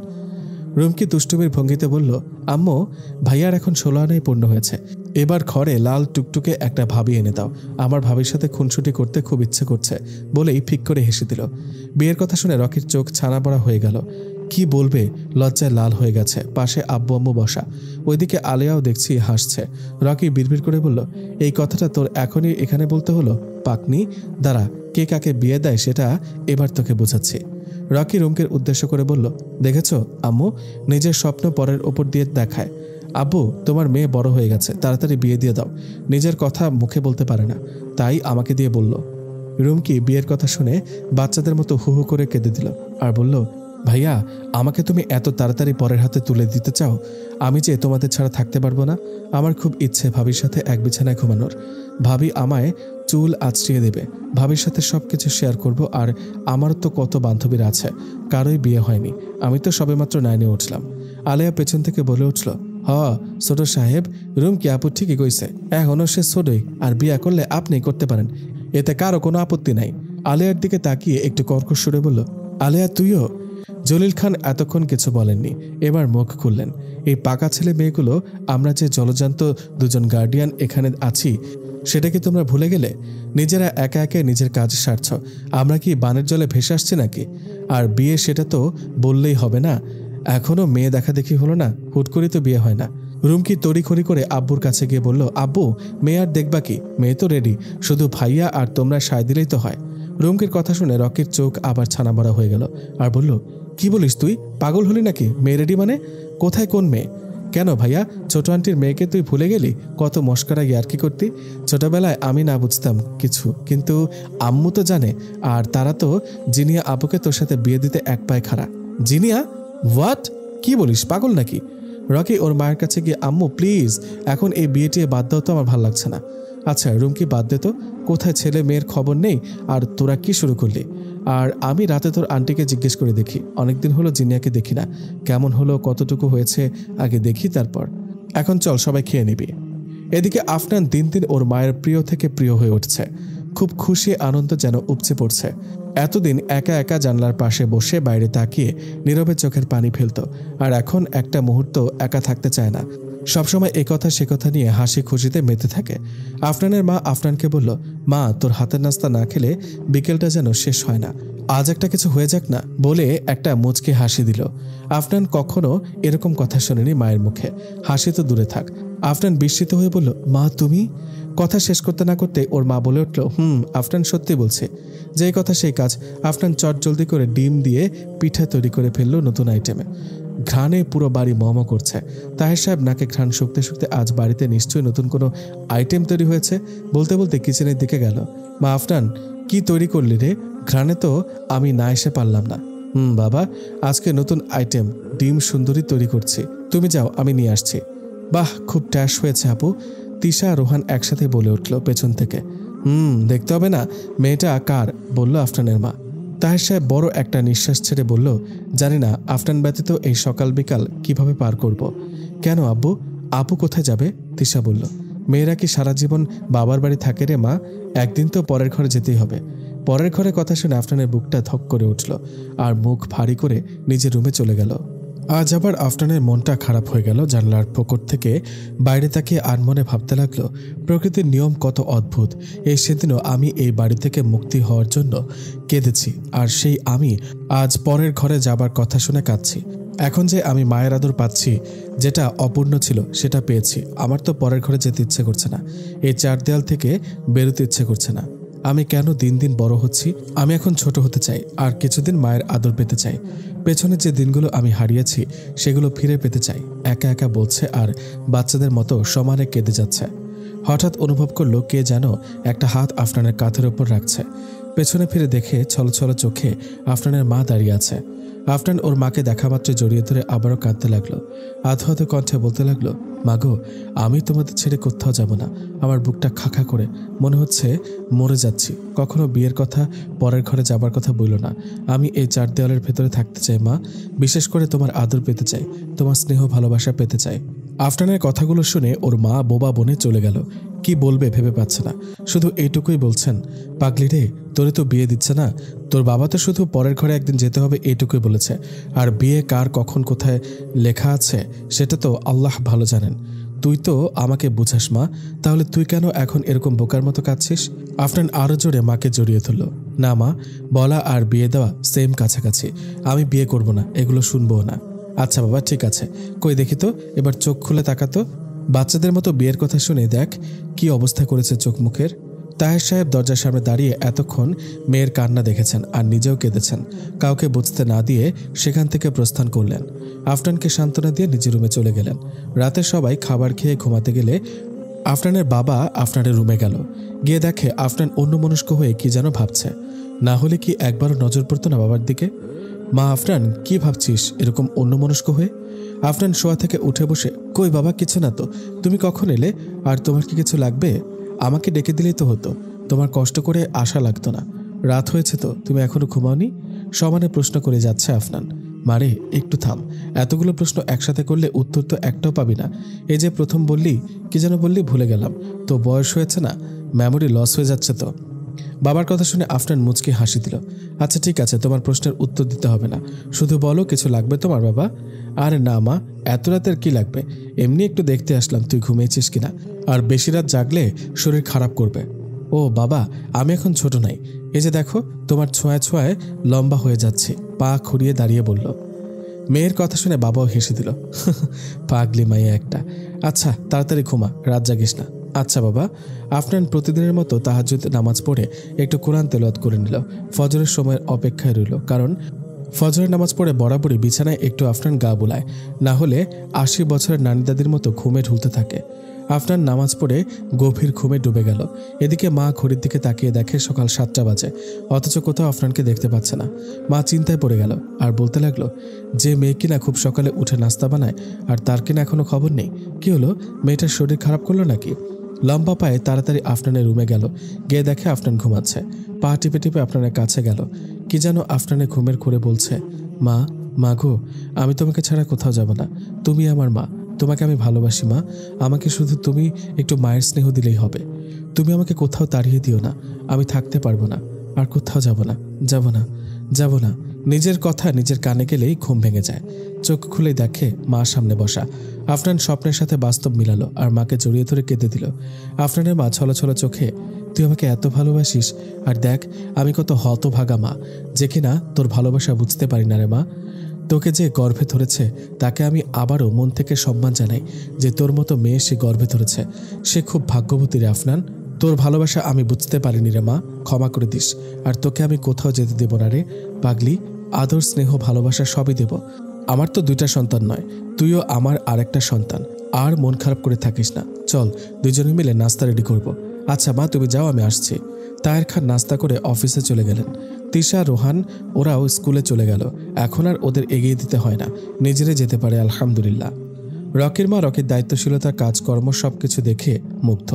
রুমকি দুষ্টুমির ভঙ্গিতে বলল, আম্মু, ভাইয়ার এখন 16 আনাই পূর্ণ হয়েছে। এবার ঘরে লাল টুকটুকে একটা ভাবি এনে দাও। আমার ভাবির সাথে খুনসুটি করতে খুব ইচ্ছে করছে বলেই ফিক করে হেসে দিল। বিয়ের কথা শুনে রকির চোখ ছানা বড়া হয়ে গেল। কি বলবে, লজ্জায় লাল হয়ে গেছে। পাশে আব্বু আম্মু বসা, ওইদিকে আলেয়াও দেখছি হাসছে। রকি বিড়বিড় করে বলল, এই কথাটা তোর এখনই এখানে বলতে হলো? পাকনি, দাঁড়া, কে কাকে বিয়ে দেয় সেটা এবার তোকে বোঝাচ্ছি। রকি রুমকের উদ্দেশ্য করে বলল, দেখেছো আম্মু, নিজের স্বপ্ন পরের ওপর দিয়ে দেখায়। আব্বু, তোমার মেয়ে বড় হয়ে গেছে, তাড়াতাড়ি বিয়ে দিয়ে দাও। নিজের কথা মুখে বলতে পারে না, তাই আমাকে দিয়ে বলল। রুমকি বিয়ের কথা শুনে বাচ্চাদের মতো হু হু করে কেঁদে দিল আর বলল, ভাইয়া, আমাকে তুমি এত তাড়াতাড়ি পরের হাতে তুলে দিতে চাও? আমি যে তোমাদের ছাড়া থাকতে পারবো না। আমার খুব ইচ্ছে ভাবির সাথে এক বিছানায় ঘুমানোর। ভাবি আমায় চুল আঁচড়িয়ে দেবে, ভাবির সাথে সব কিছু শেয়ার করব। আর আমারও তো কত বান্ধবীরা আছে, কারোই বিয়ে হয়নি। আমি তো সবেমাত্র 9-এ উঠলাম। আলেয়া পেছন থেকে বলে উঠল, ছোট সাহেব, রুমকি আপু ঠিকই কইছে, এখনও সে ছোটই, আর বিয়ে করলে আপনিই করতে পারেন, এতে কারো কোনো আপত্তি নাই। আলেয়ার দিকে তাকিয়ে একটু কর্কশ সুরে বলল, আলেয়া তুইও? জলিল খান এতক্ষণ কিছু বলেননি, এবার মুখ খুললেন। এই পাকা ছেলে মেয়েগুলো, আমরা যে জলজান্ত দুজন গার্ডিয়ান এখানে আছি সেটা কি তোমরা ভুলে গেলে? নিজেরা একা একে নিজের কাজ সারছ, আমরা কি বানের জলে ভেসে আসছি নাকি? আর বিয়ে, সেটা তো বললেই হবে না। এখনো মেয়ে দেখা দেখি হলো না, হুট করে তো বিয়ে হয় না। রুমকি তড়িখড়ি করে আব্বুর কাছে গিয়ে বলল, আব্বু, মেয়ে আর দেখবা কি? মেয়ে তো রেডি, শুধু ভাইয়া আর তোমরা সায় দিলেই তো হয়। রুমকির কথা শুনে রকির চোখ আবার ছানা বড়া হয়ে গেল আর বলল, কি বলিস তুই? পাগল হলি নাকি? মেয়ে রেডি মানে? কোথায় কোন মেয়ে? কেন ভাইয়া, ছোট আন্টির মেয়েকে তুই ভুলে গেলি? কত মস্করা ইয়ার্কি করতি। ছোটবেলায় আমি না বুঝতাম কিছু, কিন্তু আম্মু তো জানে। আর তারা তো জিনিয়া আপুকে তোর সাথে বিয়ে দিতে এক পায়ে খাড়া। জিনিয়া? হোয়াট? কি বলিস, পাগল নাকি? রকি ওর মায়ের কাছে গিয়ে, আম্মু প্লিজ, এখন এই বিয়েটিয়ে বাদ দাও তো, আমার ভালো লাগছে না। আচ্ছা রুমকি, বাদ দে তো, কোথায় ছেলে মেয়ের খবর নেই আর তোরা কি শুরু করলি? আর আমি রাতে তোর আন্টিকে জিজ্ঞেস করে দেখি, অনেকদিন হলো জিনিয়াকে দেখি না, কেমন হলো, কতটুকু হয়েছে আগে দেখি, তারপর। এখন চল, সবাই খেয়ে নিবি। এদিকে আফনান দিন দিন ওর মায়ের প্রিয় থেকে প্রিয় হয়ে উঠছে। খুব খুশি, আনন্দ যেন উপচে পড়ছে। এতদিন একা একা জানলার পাশে বসে বাইরে তাকিয়ে নীরবে চোখের পানি ফেলত, আর এখন একটা মুহূর্ত একা থাকতে চায় না। সবসময় এ কথা সে কথা নিয়ে হাসি খুশিতে মেতে থাকে। আফনানের মা আফনানকে বলল, মা তোর হাতের নাস্তা না খেলে বিকেলটা যেন শেষ হয় না, আজ একটা কিছু হয়ে যাক না, বলে একটা মুচকি হাসি দিল। আফনান কখনো এরকম কথা শোনেনি মায়ের মুখে। হাসি তো দূরে থাক, আফনান বিস্মিত হয়ে বলল, মা তুমি? কথা শেষ করতে না করতে ওর মা বলে উঠল, আফনান সত্যি বলছে। যেই কথা সেই কাজ। আফনান চট জলদি করে ডিম দিয়ে পিঠা তৈরি করে ফেললো নতুন আইটেমে। ঘ্রাণে পুরো বাড়ি মম করছে। তাহের সাহেব নাকে ঘ্রাণ শুকতে শুকতে আজ বাড়িতে নিশ্চয়ই নতুন কোনো আইটেম তৈরি হয়েছে বলতে বলতে কিচেনের দিকে গেল। মা আফনান, কি তৈরি করলি রে? ঘ্রাণে তো আমি না এসে পারলাম না। বাবা, আজকে নতুন আইটেম ডিম সুন্দরী তৈরি করছি, তুমি যাও, আমি নিয়ে আসছি। বাহ, খুব ট্যাশ হয়েছে আপু, তিশা আর রোহান একসাথে বলে উঠল পেছন থেকে। দেখতে হবে না মেয়েটা কার, বলল আফনানের মা। তাহের সাহেব বড় একটা নিঃশ্বাস ছেড়ে বলল, জানি না আফনান ব্যতীত এই সকাল বিকাল কিভাবে পার করব। কেন আব্বু? আপু কোথায় যাবে? তিশা বলল, মেয়েরা কি সারা জীবন বাবার বাড়ি থাকে রে মা? একদিন তো পরের ঘরে যেতেই হবে। পরের ঘরে কথা শুনে আফনানের বুকটা ধক করে উঠল আর মুখ ভারী করে নিজের রুমে চলে গেল। আজ আবার আফনানের মনটা খারাপ হয়ে গেল। জানলার ফোকর থেকে বাইরে তাকিয়ে আনমনে ভাবতে লাগলো, প্রকৃতির নিয়ম কত অদ্ভুত। এই সেদিনও আমি এই বাড়ি থেকে মুক্তি হওয়ার জন্য কেঁদেছি, আর সেই আমি আজ পরের ঘরে যাবার কথা শুনে কাঁদছি। এখন যে আমি মায়ের আদর পাচ্ছি, যেটা অপূর্ণ ছিল সেটা পেয়েছি, আমার তো পরের ঘরে যেতে ইচ্ছে করছে না, এই চার দেয়াল থেকে বেরোতে ইচ্ছে করছে না। আমি কেন দিন দিন বড় হচ্ছি? আমি এখন ছোট হতে চাই, আর কিছুদিন মায়ের আদর পেতে চাই। পেছনে যে দিনগুলো আমি হারিয়েছি সেগুলো ফিরে পেতে চাই। একা একা বলছে আর বাচ্চাদের মতো সমানে কেঁদে যাচ্ছে। হঠাৎ অনুভব করলো কে যেন একটা হাত আফনানের কাঁধের ওপর রাখছে। পেছনে ফিরে দেখে ছলছল চোখে আফনানের মা দাঁড়িয়ে আছে। আফনান ওর মাকে দেখা মাত্র জড়িয়ে ধরে আবারও কাঁদতে লাগলো। আধো আধো কণ্ঠে বলতে লাগলো, মাগো, আমি তোমাদের ছেড়ে কোথাও যাব না। আমার বুকটা খাখা করে, মনে হচ্ছে মরে যাচ্ছি। কখনো বিয়ের কথা, পরের ঘরে যাবার কথা বইল না। আমি এই চার দেওয়ালের ভেতরে থাকতে চাই মা, বিশেষ করে তোমার আদর পেতে চাই, তোমার স্নেহ ভালোবাসা পেতে চাই। আফনানের কথাগুলো শুনে ওর মা বোবা বনে চলে গেল। কি বলবে ভেবে পাচ্ছে না, শুধু এইটুকুই বলছেন, পাগলি রে, তোরে তো বিয়ে দিচ্ছে না, তোর বাবা তো শুধু পরের ঘরে একদিন যেতে হবে এইটুকুই বলেছে, আর বিয়ে কার কখন কোথায় লেখা আছে সেটা তো আল্লাহ ভালো জানেন। তুই তো আমাকে বুঝাস মা, তাহলে তুই কেন এখন এরকম বোকার মতো কাঁদছিস? আফনান আরো জোরে মাকে জড়িয়ে ধরল। না মা, বলা আর বিয়ে দেওয়া সেম কাছাকাছি, আমি বিয়ে করব না, এগুলো শুনবো না। আচ্ছা বাবা, ঠিক আছে, কই দেখি তো, এবার চোখ খুলে তাকাতো। বাচ্চাদের মতো বিয়ের কথা শুনে দেখ কি অবস্থা করেছে চোখ মুখের। তাহের সাহেব দরজার সামনে দাঁড়িয়ে এতক্ষণ মেয়ের কান্না দেখেছেন আর নিজেও কেঁদেছেন। কাউকে বুঝতে না দিয়ে সেখান থেকে প্রস্থান করলেন। আফনানকে সান্ত্বনা দিয়ে নিজের রুমে চলে গেলেন। রাতে সবাই খাবার খেয়ে ঘুমাতে গেলে আফনানের বাবা আফনানের রুমে গেল। গিয়ে দেখে আফনান অন্যমনস্ক হয়ে কি যেন ভাবছে। না হলে কি একবারও নজর পড়তো না বাবার দিকে? মা, আফনান কি ভাবছিস এরকম অন্যমনস্ক হয়ে? আফনান শোয়া থেকে উঠে বসে, কই বাবা, কিছু না তো, তুমি কখন এলে? আর তোমার কি কিছু লাগবে? আমাকে ডেকে দিলেই তো হতো, তোমার কষ্ট করে আসা লাগতো না। রাত হয়েছে তো, তুমি এখনো ঘুমাওনি? সমানে প্রশ্ন করে যাচ্ছে আফনান। মারে, একটু থাম, এতগুলো প্রশ্ন একসাথে করলে উত্তর তো একটাও পাবি না। এই যে প্রথম বললি, কি যেন বললি, ভুলে গেলাম তো, বয়স হয়েছে না, মেমোরি লস হয়ে যাচ্ছে তো। বাবার কথা শুনে আফনান মুচকি হাসি দিল। আচ্ছা ঠিক আছে, তোমার প্রশ্নের উত্তর দিতে হবে না, শুধু বলো কিছু লাগবে তোমার বাবা? আরে না মা, এত রাতের কি লাগবে, এমনি একটু দেখতে আসলাম তুই ঘুমিয়েছিস কিনা, আর বেশি রাত জাগলে শরীর খারাপ করবে। ও বাবা, আমি এখন ছোট নাই, এই যে দেখো তোমার ছোঁয়ায় ছোঁয়ায় লম্বা হয়ে যাচ্ছে। পা খুঁড়িয়ে দাঁড়িয়ে বলল। মেয়ের কথা শুনে বাবাও হেসে দিল। পাগলি মাইয়া একটা। আচ্ছা তাড়াতাড়ি ঘুমা, রাত জাগিস না। আচ্ছা বাবা। আফনান প্রতিদিনের মতো তাহাজ্জুদ নামাজ পড়ে একটু কোরআন তেলাওয়াত করে নিল। ফজরের সময়ের অপেক্ষায় রইল, কারণ ফজরের নামাজ পড়ে বরাবরই বিছানায় একটু আফনান গা বুলায়, না হলে 80 বছরের নানি দাদির মতো ঘুমে ঢুলতে থাকে। আফনান নামাজ পড়ে গভীর ঘুমে ডুবে গেল। এদিকে মা ঘড়ির দিকে তাকিয়ে দেখে সকাল 7টা বাজে, অথচ কোথাও আফনানকে দেখতে পাচ্ছে না। মা চিন্তায় পড়ে গেল আর বলতে লাগলো, যে মেয়ে কিনা খুব সকালে উঠে নাস্তা বানায় আর তার কিনা এখনো খবর নেই, কি হলো, মেয়েটার শরীর খারাপ করলো নাকি? লম্বা পায়ে তাড়াতাড়ি আফনানের রুমে গেল। গিয়ে দেখে আফনান ঘুমাচ্ছে। পা টিপে টিপে আফনানের কাছে গেল। কি যেন আফনানের ঘুমের ঘুরে বলছে, মা, মা গো, আমি তোমাকে ছাড়া কোথাও যাব না, তুমি আমার মা, তোমাকে আমি ভালোবাসি মা, আমাকে শুধু তুমি একটু মায়ের স্নেহ দিলেই হবে, তুমি আমাকে কোথাও তাড়িয়ে দিও না, আমি থাকতে পারবো না। আর কোথাও যাব না, যাব না, যাব না। নিজের কথা নিজের কানে গেলেই ঘুম ভেঙে যায়। চোখ খুলেই দেখে মা সামনে বসা। আফনান স্বপ্নের সাথে বাস্তব মিলালো আর মাকে জড়িয়ে ধরে কেঁদে দিল। আফনানের মা ছলছল চোখে, তুই আমাকে এত ভালোবাসিস, আর দেখ আমি কত হতভাগা মা, যে কিনা তোর ভালোবাসা বুঝতে পারি না রে মা। তোকে যে গর্ভে ধরেছে তাকে আমি আবারও মন থেকে সম্মান জানাই যে তোর মতো মেয়ে সে গর্ভে ধরেছে। সে খুব ভাগ্যবতী রে আফনান। তোর ভালোবাসা আমি বুঝতে পারিনি রে মা, ক্ষমা করে দিস। আর তোকে আমি কোথাও যেতে দেব না রে পাগলি। আদর, স্নেহ, ভালোবাসা সবই দেব। আমার তো 2টা সন্তান নয়, তুইও আমার আরেকটা সন্তান। আর মন খারাপ করে থাকিস না। চল দুজনে মিলে নাস্তা রেডি করব। আচ্ছা মা, তুমি যাও, আমি আসছি। তাহের খান নাস্তা করে অফিসে চলে গেলেন। তিশা, রোহান ওরাও স্কুলে চলে গেল। এখন আর ওদের এগিয়ে দিতে হয় না, নিজেরাই যেতে পারে আলহামদুলিল্লাহ। রকির মা রকির দায়িত্বশীলতা, কাজকর্ম সবকিছু দেখে মুগ্ধ।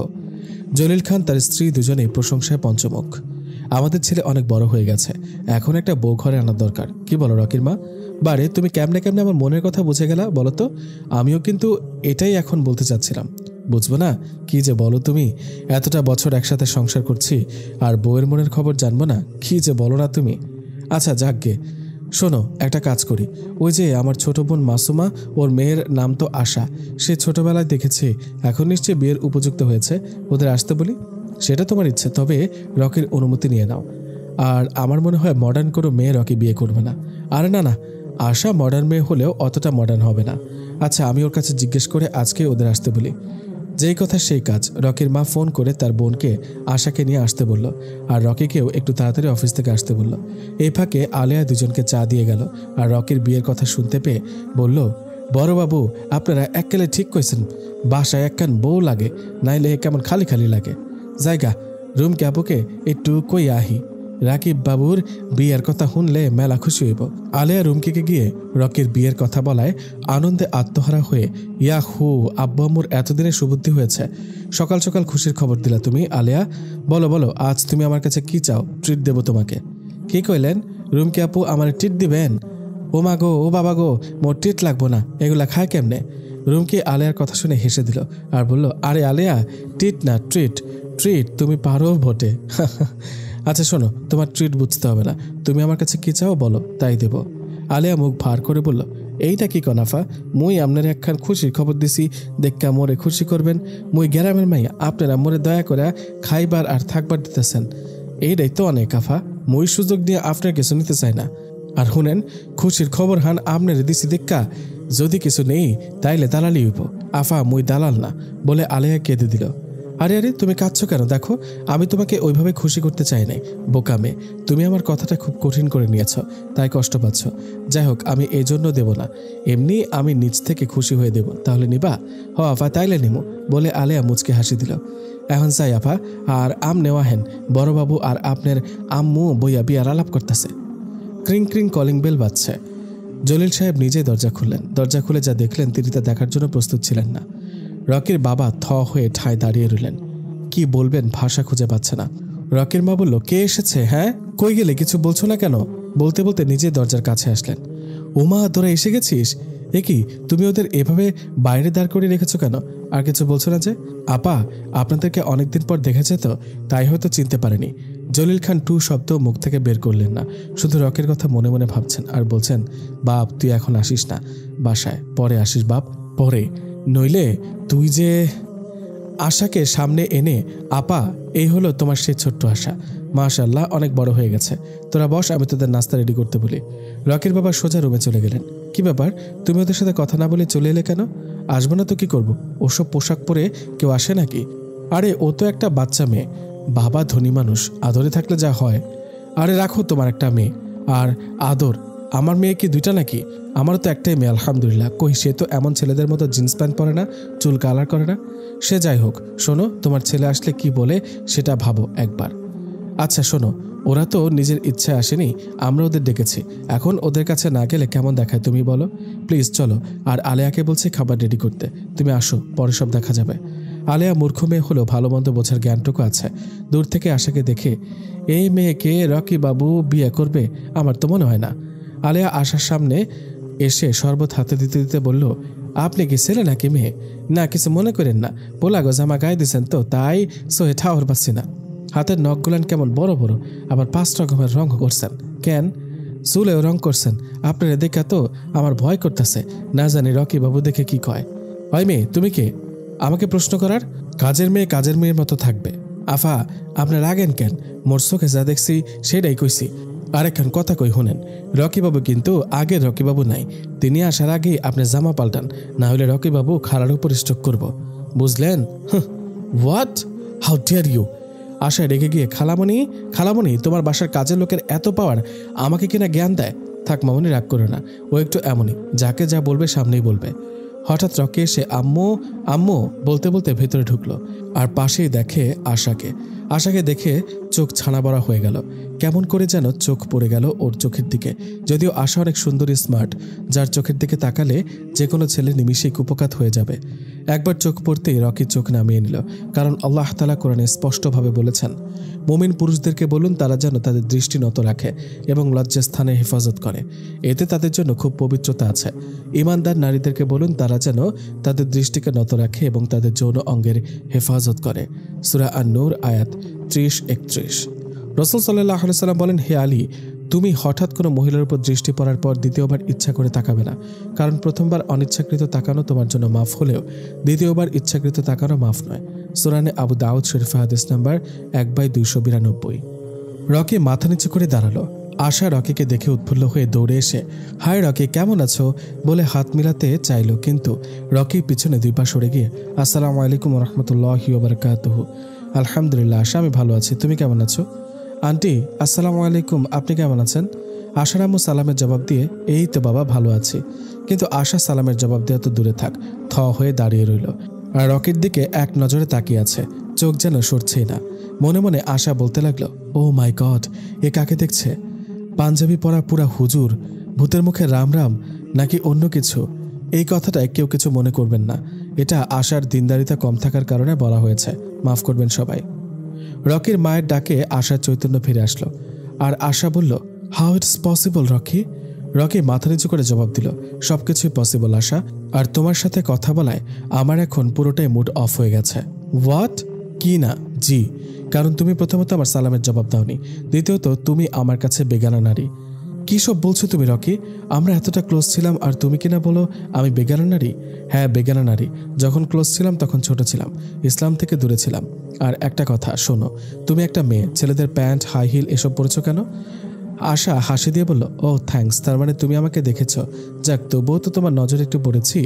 জলিল খান তার স্ত্রী দুজনেই প্রশংসায় পঞ্চমুখ। আমাদের ছেলে অনেক বড় হয়ে গেছে, এখন একটা বউ ঘরে আনার দরকার। কি বলো রকির মা? বারে, তুমি কেমনে কেমনে আমার মনের কথা বুঝে গেলা বলো তো? আমিও কিন্তু এটাই এখন বলতে চাচ্ছিলাম। বুঝবো না কি যে বলো তুমি? এতটা বছর একসাথে সংসার করছি আর বউয়ের মনের খবর জানবো না? কি যে বলো না তুমি। আচ্ছা যাকগে, শোনো একটা কাজ করি। ওই যে আমার ছোট বোন মাসুমা, ওর মেয়ের নাম তো আশা, সে ছোটবেলায় দেখেছি, এখন নিশ্চয়ই বিয়ের উপযুক্ত হয়েছে, ওদের আসতে বলি। সেটা তোমার ইচ্ছে, তবে রকির অনুমতি নিয়ে নাও। আর আমার মনে হয় মডার্ন কোনো মেয়ে রকি বিয়ে করবে না। আরে না না, আশা মডার্ন মেয়ে হলেও অতটা মডার্ন হবে না। আচ্ছা আমি ওর কাছে জিজ্ঞেস করে আজকে ওদের আসতে বলি। যেই কথা সেই কাজ। রকির মা ফোন করে তার বোনকে আশাকে নিয়ে আসতে বলল, আর রকিকেও একটু তাড়াতাড়ি অফিস থেকে আসতে বলল। এই ফাঁকে আলেয়া দুজনকে চা দিয়ে গেল, আর রকির বিয়ের কথা শুনতে পেয়ে বলল, বড়বাবু আপনারা এককালে ঠিক কইছেন, বাসায় একখান বউ লাগে, নাইলে কেমন খালি খালি লাগে। জায়গা রুমকে আপুকে একটু কই আহি, রাকিব বাবুর বিয়ের কথা শুনলে মেলা খুশি হইব। আলেয়া রুমকিকে গিয়ে রকির বিয়ের কথা বলায় আনন্দে আত্মহারা হয়ে, ইয়া হু, আব্বু আম্মুর এতদিনে সুবুদ্ধি হয়েছে। সকাল সকাল খুশির খবর দিলা তুমি আলেয়া। বলো বলো, আজ তুমি আমার কাছে কি চাও? ট্রিট দেবো তোমাকে। কি কইলেন? রুমকি আপু আমার ট্রিট দিবেন? ও মা গো, ও বাবা গো, মোর ট্রিট লাগবো না, এগুলা খায় কেমনে? রুমকি আলেয়ার কথা শুনে হেসে দিল আর বলল, আরে আলেয়া, ট্রিট না ট্রিট, ট্রিট তুমি পারো বটে। আচ্ছা শোনো, তোমার ট্রিট বুঝতে হবে না, তুমি আমার কাছে কি চাও বলো, তাই দেব। আলেয়া মুখ ভার করে বলল, এইটা কি কনাফা, মুই আপনার একখান খুশির খবর দিছি, দেখা মোরে খুশি করবেন। মুই গ্রামের মাইয়া, আপনারা মোরে দয়া করে খাইবার আর থাকবার দিতেছেন, এইটাই তো অনেক আফা। মুই সুযোগ দিয়ে আপনার কিছু নিতে চাই না। আর শুনেন, খুশির খবর হান আপনার দিছি দেখা, যদি কিছু নেই তাইলে দালালি হইব। আফা মুই দালাল না, বলে আলেয়া কেঁদে দিল। আরে আরে তুমি কাঁদছো কেন? দেখো আমি তোমাকে ওইভাবে খুশি করতে চাই নাই, বোকামে। তুমি আমার কথাটা খুব কঠিন করে নিয়েছ, তাই কষ্ট পাচ্ছ। যাই হোক, আমি এই জন্য দেব না, এমনি আমি নিজ থেকে খুশি হয়ে দেব। তাহলে নিবা? হ আফা, তাইলে নিমু, বলে আলেয়া মুচকে হাসি দিল। এখন চাই আফা, আর আম নেওয়া হেন, বড়বাবু আর আপনার আম্মু বইয়া বিয়ার আলাপ করতেছে। ক্রিং ক্রিং কলিং বেল বাজছে। জলিল সাহেব নিজেই দরজা খুললেন। দরজা খুলে যা দেখলেন তিনি তা দেখার জন্য প্রস্তুত ছিলেন না। রকির বাবা থ হয়ে ঠায় দাঁড়িয়ে রইলেন, কি বলবেন ভাষা খুঁজে পাচ্ছে না। রকির মা বলল, কে এসেছে? হ্যাঁ, কই গেলে, কিছু বলছো না কেন? বলতে বলতে নিজে দরজার কাছে আসলেন। ওমা, তোরা এসে গেছিস? এ কি, তুমি ওদের এভাবে বাইরে দাঁড় করে রেখেছো কেন? আর কিছু বলছো না যে? আপা, আপনাদেরকে অনেকদিন পর দেখেছে তো, তাই হয়তো চিনতে পারেনি। জলিল খান টু শব্দ মুখ থেকে বের করলেন না, শুধু রকের কথা মনে মনে ভাবছেন আর বলছেন, বাপ তুই এখন আসিস না বাসায়, পরে আসিস বাপ, পরে, নইলে তুই যে। আশাকে সামনে এনে, আপা এই হলো তোমার সেই ছোট্ট আশা, মাশাআল্লাহ অনেক বড় হয়ে গেছে। তোরা বস, আমি তোদের নাস্তা রেডি করতে বলি। রকির বাবা সোজা রুমে চলে গেলেন। কি ব্যাপার, তুমি ওদের সাথে কথা না বলে চলে এলে কেন? আসবো না তো কি করবো? ওসব পোশাক পরে কেউ আসে নাকি? আরে ও তো একটা বাচ্চা মেয়ে, বাবা ধনী মানুষ, আদরে থাকলে যা হয়। আরে রাখো তোমার একটা মেয়ে আর আদর, আমার মেয়ে কি 2টা নাকি? আমারও তো একটাই মেয়ে আলহামদুলিল্লাহ। কই, সে তো এমন ছেলেদের মতো জিন্স প্যান্ট পরে না, চুল কালার করে না। সে যাই হোক, শোনো, তোমার ছেলে আসলে কি বলে সেটা ভাবো একবার। আচ্ছা শোনো, ওরা তো নিজের ইচ্ছায় আসেনি, আমরা ওদের ডেকেছি, এখন ওদের কাছে না গেলে কেমন দেখায় তুমি বলো? প্লিজ চলো। আর আলেয়াকে বলছি খাবার রেডি করতে, তুমি আসো, পরে সব দেখা যাবে। আলেয়া মূর্খ মেয়ে হলেও ভালো মন্দ বোঝার জ্ঞানটুকু আছে। দূর থেকে আশাকে দেখে, এই মেয়েকে রকি বাবু বিয়ে করবে আমার তো মনে হয় না। আলেয়া আশার সামনে এসে শরবত হাতে দিতে দিতে বলল, আপনি কি ছেলে নাকি মেয়ে? না কিছু মনে করেন না, পোলাগো জামা গায়ে দিচ্ছেন তো, তাই সোহে ঠাওর পাচ্ছি না। হাতের নখগুলান কেমন বড় বড়, আবার 5 রকমের রঙ করছেন কেন? চুলেও রং করছেন। আপনারা দেখা তো আমার ভয় করতেছে, না জানি রকি বাবু দেখে কি কয়। ওই মেয়ে, তুমি কে আমাকে প্রশ্ন করার? কাজের মেয়ের মতো থাকবে। আফা, আপনার রাগেন কেন? মোর চোখে যা দেখছি সেটাই কইছি। আরেকখান কথা কই শুনেন, রকিবাবু কিন্তু আগের রকিবাবু নাই। তিনি আসার আগেই আপনি জামা পাল্টান, না হলে রকিবাবু খাড়ার উপর স্ট্রোক করব, বুঝলেন? What, how dare you? আশায় রেগে গিয়ে, খালামণি তোমার বাসার কাজের লোকের এত পাওয়ার, আমাকে কিনা জ্ঞান দেয়। থাক মামনি, রাগ করে না, ও একটু এমনই, যাকে যা বলবে সামনেই বলবে। হঠাৎ রকি এসে আম্মু আম্মু বলতে বলতে ভেতরে ঢুকলো, আর পাশেই দেখে আশাকে দেখে চোখ ছানা বড়া হয়ে গেল। কেমন করে যেন চোখ পড়ে গেল ওর চোখের দিকে। যদিও আশা অনেক সুন্দরী, স্মার্ট, যার চোখের দিকে তাকালে যে কোনো ছেলে নিমিষেই কুপকাত হয়ে যাবে। একবার চোখ পড়তেই রকি চোখ নামিয়ে নিল, কারণ আল্লাহ তাআলা কোরআনে স্পষ্টভাবে বলেছেন, মুমিন পুরুষদেরকে বলুন তারা যেন তাদের দৃষ্টি নত রাখে এবং লজ্জাস্থানে হেফাজত করে, এতে তাদের জন্য খুব পবিত্রতা আছে। ঈমানদার নারীদেরকে বলুন তারা যেন তাদের দৃষ্টিকে নত রাখে এবং তাদের যৌন অঙ্গের হেফাজত করে। সূরা আন-নূর আয়াত 30-31। রাসূল সাল্লাল্লাহু আলাইহি সাল্লাম বলেন, হে আলী, তুমি হঠাৎ কোনো মহিলার উপর দৃষ্টি পড়ার পর দ্বিতীয়বার ইচ্ছা করে তাকাবে না, কারণ প্রথমবার অনিচ্ছাকৃত তাকানো তোমার জন্য মাফ হলেও দ্বিতীয়বার ইচ্ছাকৃত তাকানো মাফ নয়। সুনানে আবু দাউদ শরীফ হাদিস নাম্বার 1292। রকি মাথা নিচু করে দাঁড়ালো। আশা রকিকে দেখে উৎফুল্ল হয়ে দৌড়ে এসে, হাই রকি, কেমন আছো বলে হাত মিলাতে চাইল, কিন্তু রকির পিছনে 2 পা সরে গিয়ে, আসসালামু আলাইকুম ওয়া রাহমাতুল্লাহি ওয়া বারাকাতুহু। আলহামদুলিল্লাহ আশা, আমি ভালো আছি, তুমি কেমন আছো? আন্টি আসসালামু আলাইকুম, আপনি কেমন আছেন? আশার আম্মু সালামের জবাব দিয়ে, এই তো বাবা ভালো আছি। কিন্তু আশা সালামের জবাব দেওয়া তো দূরে থাক, থ হয়ে দাঁড়িয়ে রইল আর রকির দিকে এক নজরে তাকিয়ে আছে, চোখ যেন সরছেই না। মনে মনে আশা বলতে লাগলো, ও মাই গড, এ কাকে দেখছে? পাঞ্জাবি পরা পুরা হুজুর, ভূতের মুখে রাম রাম, নাকি অন্য কিছু? এই কথাটায় কেউ কিছু মনে করবেন না, এটা আশার দিনদারিতা কম থাকার কারণে বলা হয়েছে, মাফ করবেন সবাই। রকির মায়ের ডাকে আশার চৈতন্য ফিরে আসলো, আর আশা বলল, how it's possible Rocky? Rocky মাথা নিচু করে জবাব দিল, সবকিছুই পসিবল আশা, আর তোমার সাথে কথা বলায় আমার এখন পুরোটাই মুড অফ হয়ে গেছে। হোয়াট? কি না? জি, কারণ তুমি প্রথমত আমার সালামের জবাব দাওনি, দ্বিতীয়ত তুমি আমার কাছে বেগানা নারী। কি সব বলছো তুমি রকি? আমরা এতটা ক্লোজ ছিলাম আর তুমি কিনা বলো আমি বেগানা নারী? হ্যাঁ বেগানা নারী। যখন ক্লোজ ছিলাম তখন ছোট ছিলাম, ইসলাম থেকে দূরে ছিলাম। আর একটা কথা শোনো, তুমি একটা মেয়ে, ছেলেদের প্যান্ট হাই হিল এসব পরেছো কেন? আশা হাসি দিয়ে বলল, ও থ্যাঙ্কস, তার মানে তুমি আমাকে দেখেছো। যাক, তবুও তো তোমার নজরে একটু পড়েছি।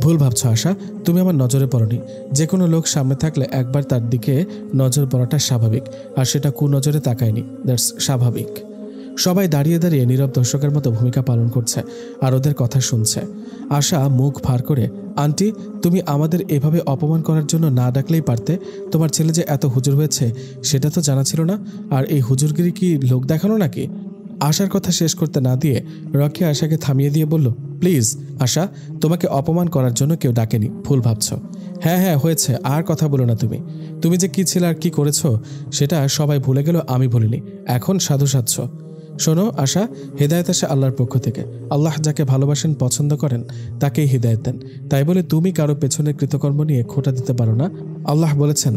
ভুল ভাবছো আশা, তুমি আমার নজরে পড়নি। যে কোনো লোক সামনে থাকলে একবার তার দিকে নজর পড়াটা স্বাভাবিক, আর সেটা কুনজরে তাকায়নি, দ্যাটস স্বাভাবিক। সবাই দাঁড়িয়ে দাঁড়িয়ে নীরব দর্শকের মতো ভূমিকা পালন করছে আর ওদের কথা শুনছে। আশা মুখ ভার করে, আন্টি, তুমি আমাদের এভাবে অপমান করার জন্য না ডাকলেই পারতে। তোমার ছেলে যে এত হুজুর হয়েছে সেটা তো জানা ছিল না, আর এই হুজুরগিরি কি লোক দেখানো নাকি? আশার কথা শেষ করতে না দিয়ে রকি আশাকে থামিয়ে দিয়ে বলল, প্লিজ আশা, তোমাকে অপমান করার জন্য কেউ ডাকেনি, ভুল ভাবছো। হ্যাঁ হ্যাঁ হয়েছে, আর কথা বলো না। তুমি যে কি ছিলে আর কি করেছো সেটা সবাই ভুলে গেল, আমি ভুলিনি। এখন সাধু সাধছ। শোনো আশা, হেদায়েত আসে আল্লাহর পক্ষ থেকে। আল্লাহ যাকে ভালোবাসেন, পছন্দ করেন, তাকেই হিদায়েত দেন। তাই বলে তুমি কারো পেছনের কৃতকর্ম নিয়ে খোঁটা দিতে পারো না। আল্লাহ বলেছেন,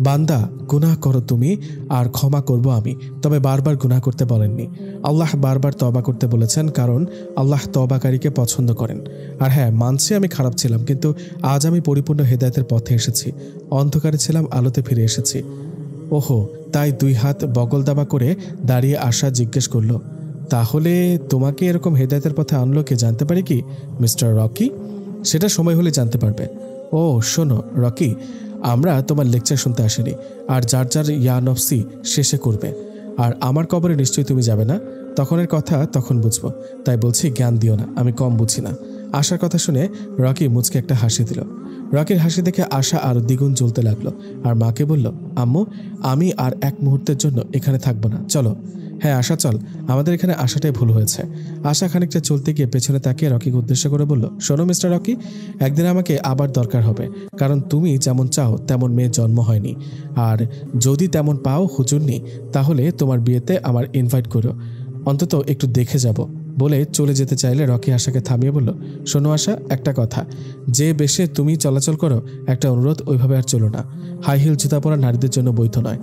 বান্দা গুনাহ করো তুমি আর ক্ষমা করব আমি, তবে বারবার গুনাহ করতে বলেননি। আল্লাহ বারবার তওবা করতে বলেছেন, কারণ আল্লাহ তওবাকারীকে পছন্দ করেন। আর হ্যাঁ, মানছি আমি খারাপ ছিলাম, কিন্তু আজ আমি পরিপূর্ণ হেদায়েতের পথে এসেছি। অন্ধকারে ছিলাম, আলোতে ফিরে এসেছি। ওহো, তাই 2 হাত বগল দাবা করে দাঁড়িয়ে আশা জিজ্ঞেস করল, তাহলে তোমাকে এরকম হেদায়েতের পথে আনলো কে, জানতে পারি কি মিস্টার রকি? সেটা সময় হলে জানতে পারবে। ও শোনো রকি, আমরা তোমার লেকচার শুনতে আসিনি, আর যার যার ইয়া নফসি শেষে করবে। আর আমার কবরে নিশ্চয়ই তুমি যাবে না, তখনের কথা তখন বুঝবো। তাই বলছি, জ্ঞান দিও না, আমি কম বুঝি না। আশার কথা শুনে রকি মুচকে একটা হাসি দিল। রকির হাসি দেখে আশা আরো দ্বিগুণ জ্বলতে লাগলো, আর মাকে বলল, আম্মু, আমি আর এক মুহূর্তের জন্য এখানে থাকবো না, চলো। হ্যাঁ আশা চল, আমাদের এখানে আসাটাই ভুল হয়েছে। আশা খানিকটা চলতে গিয়ে পেছনে তাকিয়ে রকিকে উদ্দেশ্য করে বলল, শোনো মিস্টার রকি, একদিন আমাকে আবার দরকার হবে, কারণ তুমি যেমন চাও তেমন মেয়ে জন্ম হয়নি, আর যদি তেমন পাও হুজুরনি, তাহলে তোমার বিয়েতে আমার ইনভাইট করো, অন্তত একটু দেখে যাব। বলে চলে যেতে চাইলে রকি আশাকে থামিয়ে বলল, শোনো আশা, একটা কথা, যে বেশে তুমি চলাচল করো, একটা অনুরোধ, ওইভাবে আর চলো না। হাই হিল জুতা পরা নারীদের জন্য বৈধ নয়।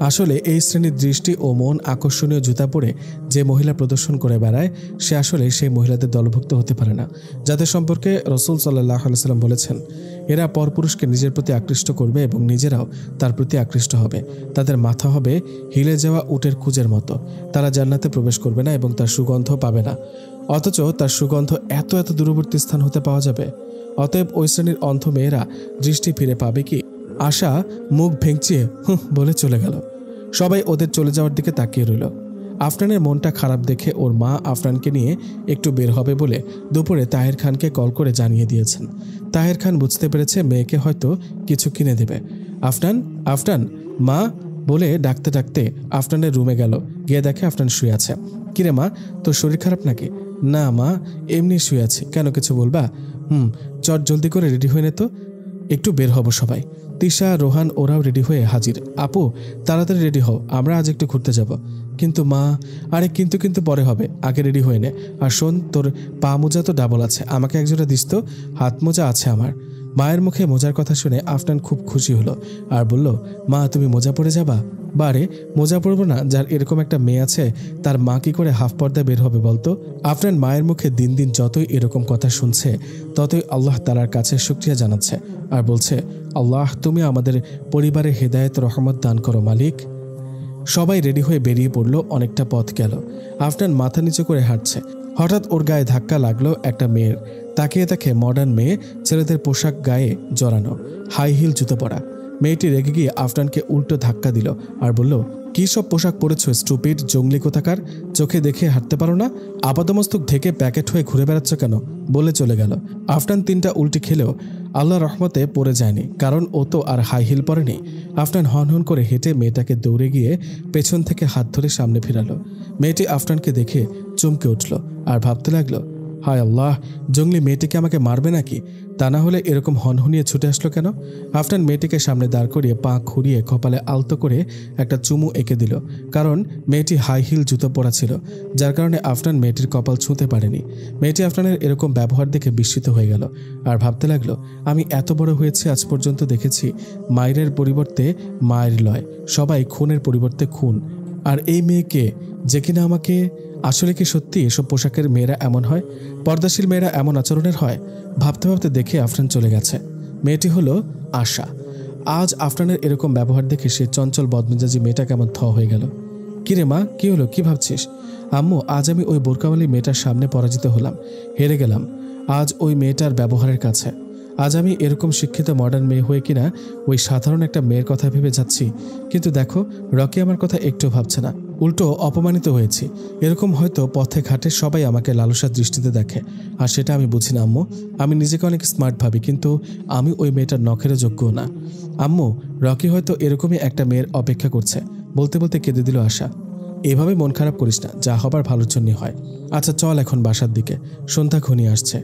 আসলে এই শ্রেণীর দৃষ্টি ও মন আকর্ষণীয় জুতা পরে যে মহিলা প্রদর্শন করে বেড়ায় সে আসলে সেই মহিলাদের দলভুক্ত হতে পারে না, যাদের সম্পর্কে রাসূল সাল্লাল্লাহু আলাইহি সাল্লাম বলেছেন এরা পরপুরুষকে নিজের প্রতি আকৃষ্ট করবে এবং নিজেরাও তার প্রতি আকৃষ্ট হবে। তাদের মাথা হবে হিলে যাওয়া উটের কুজের মতো। তারা জান্নাতে প্রবেশ করবে না এবং তার সুগন্ধ পাবে না, অথচ তার সুগন্ধ এত এত দূরবর্তী স্থান হতে পাওয়া যাবে। অতএব ওই শ্রেণীর অন্ধ মেয়েরা দৃষ্টি ফিরে পাবে কি? আশা মুখ ভেঙচিয়ে বলে চলে গেল। সবাই ওদের চলে যাওয়ার দিকে তাকিয়ে রইল। আফনানের মনটা খারাপ দেখে ওর মা আফনানকে নিয়ে একটু বের হবে বলে দুপুরে তাহের খানকে কল করে জানিয়ে দিয়েছেন। তাহের খান বুঝতে পেরেছে মেয়েকে হয়তো কিছু কিনে দেবে। আফনান, আফনান, মা বলে ডাকতে ডাকতে আফনানের রুমে গেল। গিয়ে দেখে আফনান শুয়ে আছে। কিরে মা, তোর শরীর খারাপ নাকি? না মা, এমনি শুয়ে আছি। কেন, কিছু বলবা? চট জলদি করে রেডি হয়ে নে তো, একটু বের হব সবাই। তিশা, রোহান ওরাও রেডি হয়ে হাজির। আপু তাড়াতাড়ি রেডি হও, আমরা আজ একটু ঘুরতে যাব। কিন্তু মা, আরে কিন্তু পরে হবে, আগে রেডি হয়ে নে। আর শোন, তোর পা মোজা তো ডাবল আছে, আমাকে একজোড়া দিস তো, হাত মোজা আছে আমার। মায়ের মুখে মোজার কথা শুনে আফনান খুব খুশি হলো আর বলল, মা তুমি মোজা পরে যাবা? বারে, মোজা পরবো না? যার এরকম একটা মেয়ে আছে তার মা কি করে হাফ পর্দা বের হবে বলতো? আফনান মায়ের মুখে দিন দিন যতই এরকম কথা শুনছে ততই আল্লাহ তাআলার কাছে শুকরিয়া জানাচ্ছে আর বলছে, আল্লাহ তুমি আমাদের পরিবারে হেদায়েত রহমত দান করো মালিক। সবাই রেডি হয়ে বেরিয়ে পড়লো। অনেকটা পথ গেল। আফনান মাথা নিচু করে হাঁটছে। হঠাৎ ওর গায়ে ধাক্কা লাগলো একটা মেয়ের। তাকিয়ে দেখে মডার্ন মেয়ে, ছেলেদের পোশাক গায়ে জড়ানো, হাই হিল জুতো পরা। মেয়েটি রেগে গিয়ে আফনানকে উল্টো ধাক্কা দিল আর বলল, কি সব পোশাক পরেছ স্টুপিড জঙ্গলি কোথাকার? চোখে দেখে হাঁটতে পারো না? আপাদমস্তক ঢেকে প্যাকেট হয়ে ঘুরে বেড়াচ্ছ কেন? বলে চলে গেল। আফনান তিনটা উল্টি খেলেও আল্লাহ রহমতে পড়ে যায়নি, কারণ ও তো আর হাই হিল পরেনি। আফনান হন করে হেঁটে মেয়েটাকে দৌড়ে গিয়ে পেছন থেকে হাত ধরে সামনে ফিরালো। মেয়েটি আফনানকে দেখে চমকে উঠল আর ভাবতে লাগলো, হায় আল্লাহ, জঙ্গলি মেয়েটিকে আমাকে মারবে নাকি? তা না হলে এরকম হনহনিয়ে ছুটে আসলো কেন? আফনান মেয়েটিকে সামনে দাঁড় করিয়ে পা খুঁড়িয়ে কপালে আলতো করে একটা চুমু এঁকে দিল, কারণ মেয়েটি হাই হিল জুতো পরা ছিল, যার কারণে আফনান মেয়েটির কপাল ছুঁতে পারেনি। মেয়েটি আফনানের এরকম ব্যবহার দেখে বিস্মিত হয়ে গেল আর ভাবতে লাগলো, আমি এত বড় হয়েছি আজ পর্যন্ত দেখেছি মায়ের পরিবর্তে মায়ের লয়, সবাই খুনের পরিবর্তে খুন। আর এই মেয়েকে যে কিনা আমাকে, আসলে কি সত্যি এসব পোশাকের মেয়েরা এমন হয়? পর্দাশীল মেয়েরা এমন আচরণের হয়? ভাবতে ভাবতে দেখে আফনান চলে গেছে। মেয়েটি হলো আশা। আজ আফনানের এরকম ব্যবহার দেখে সে চঞ্চল বদমেজাজি মেয়েটা কেমন হয়ে গেল। কিরে মা, কি হলো, কি ভাবছিস? আম্মু, আজ আমি ওই বোরকাওয়ালি মেয়েটার সামনে পরাজিত হলাম, হেরে গেলাম আজ ওই মেয়েটার ব্যবহারের কাছে। আজ আমি এরকম শিক্ষিত মডার্ন মেয়ে হয়ে কিনা ওই সাধারণ একটা মেয়ের কথা ভেবে যাচ্ছি, কিন্তু দেখো রকি আমার কথা একটু ভাবছে না, উল্টো অপমানিত হয়েছি। এরকম হয়তো পথে ঘাটে সবাই আমাকে লালসার দৃষ্টিতে দেখে, আর সেটা আমি বুঝি না আম্মু। আমি নিজেকে অনেক স্মার্ট ভাবি, কিন্তু আমি ওই মেয়েটার নখেরও যোগ্য না। আম্মু, রকি হয়তো এরকমই একটা মেয়ের অপেক্ষা করছে। বলতে বলতে কেঁদে দিল আশা। এভাবে মন খারাপ করিস না, যা হবার ভালোর জন্যই হয়। আচ্ছা চল এখন বাসার দিকে, সন্ধ্যা ঘনিয়ে আসছে।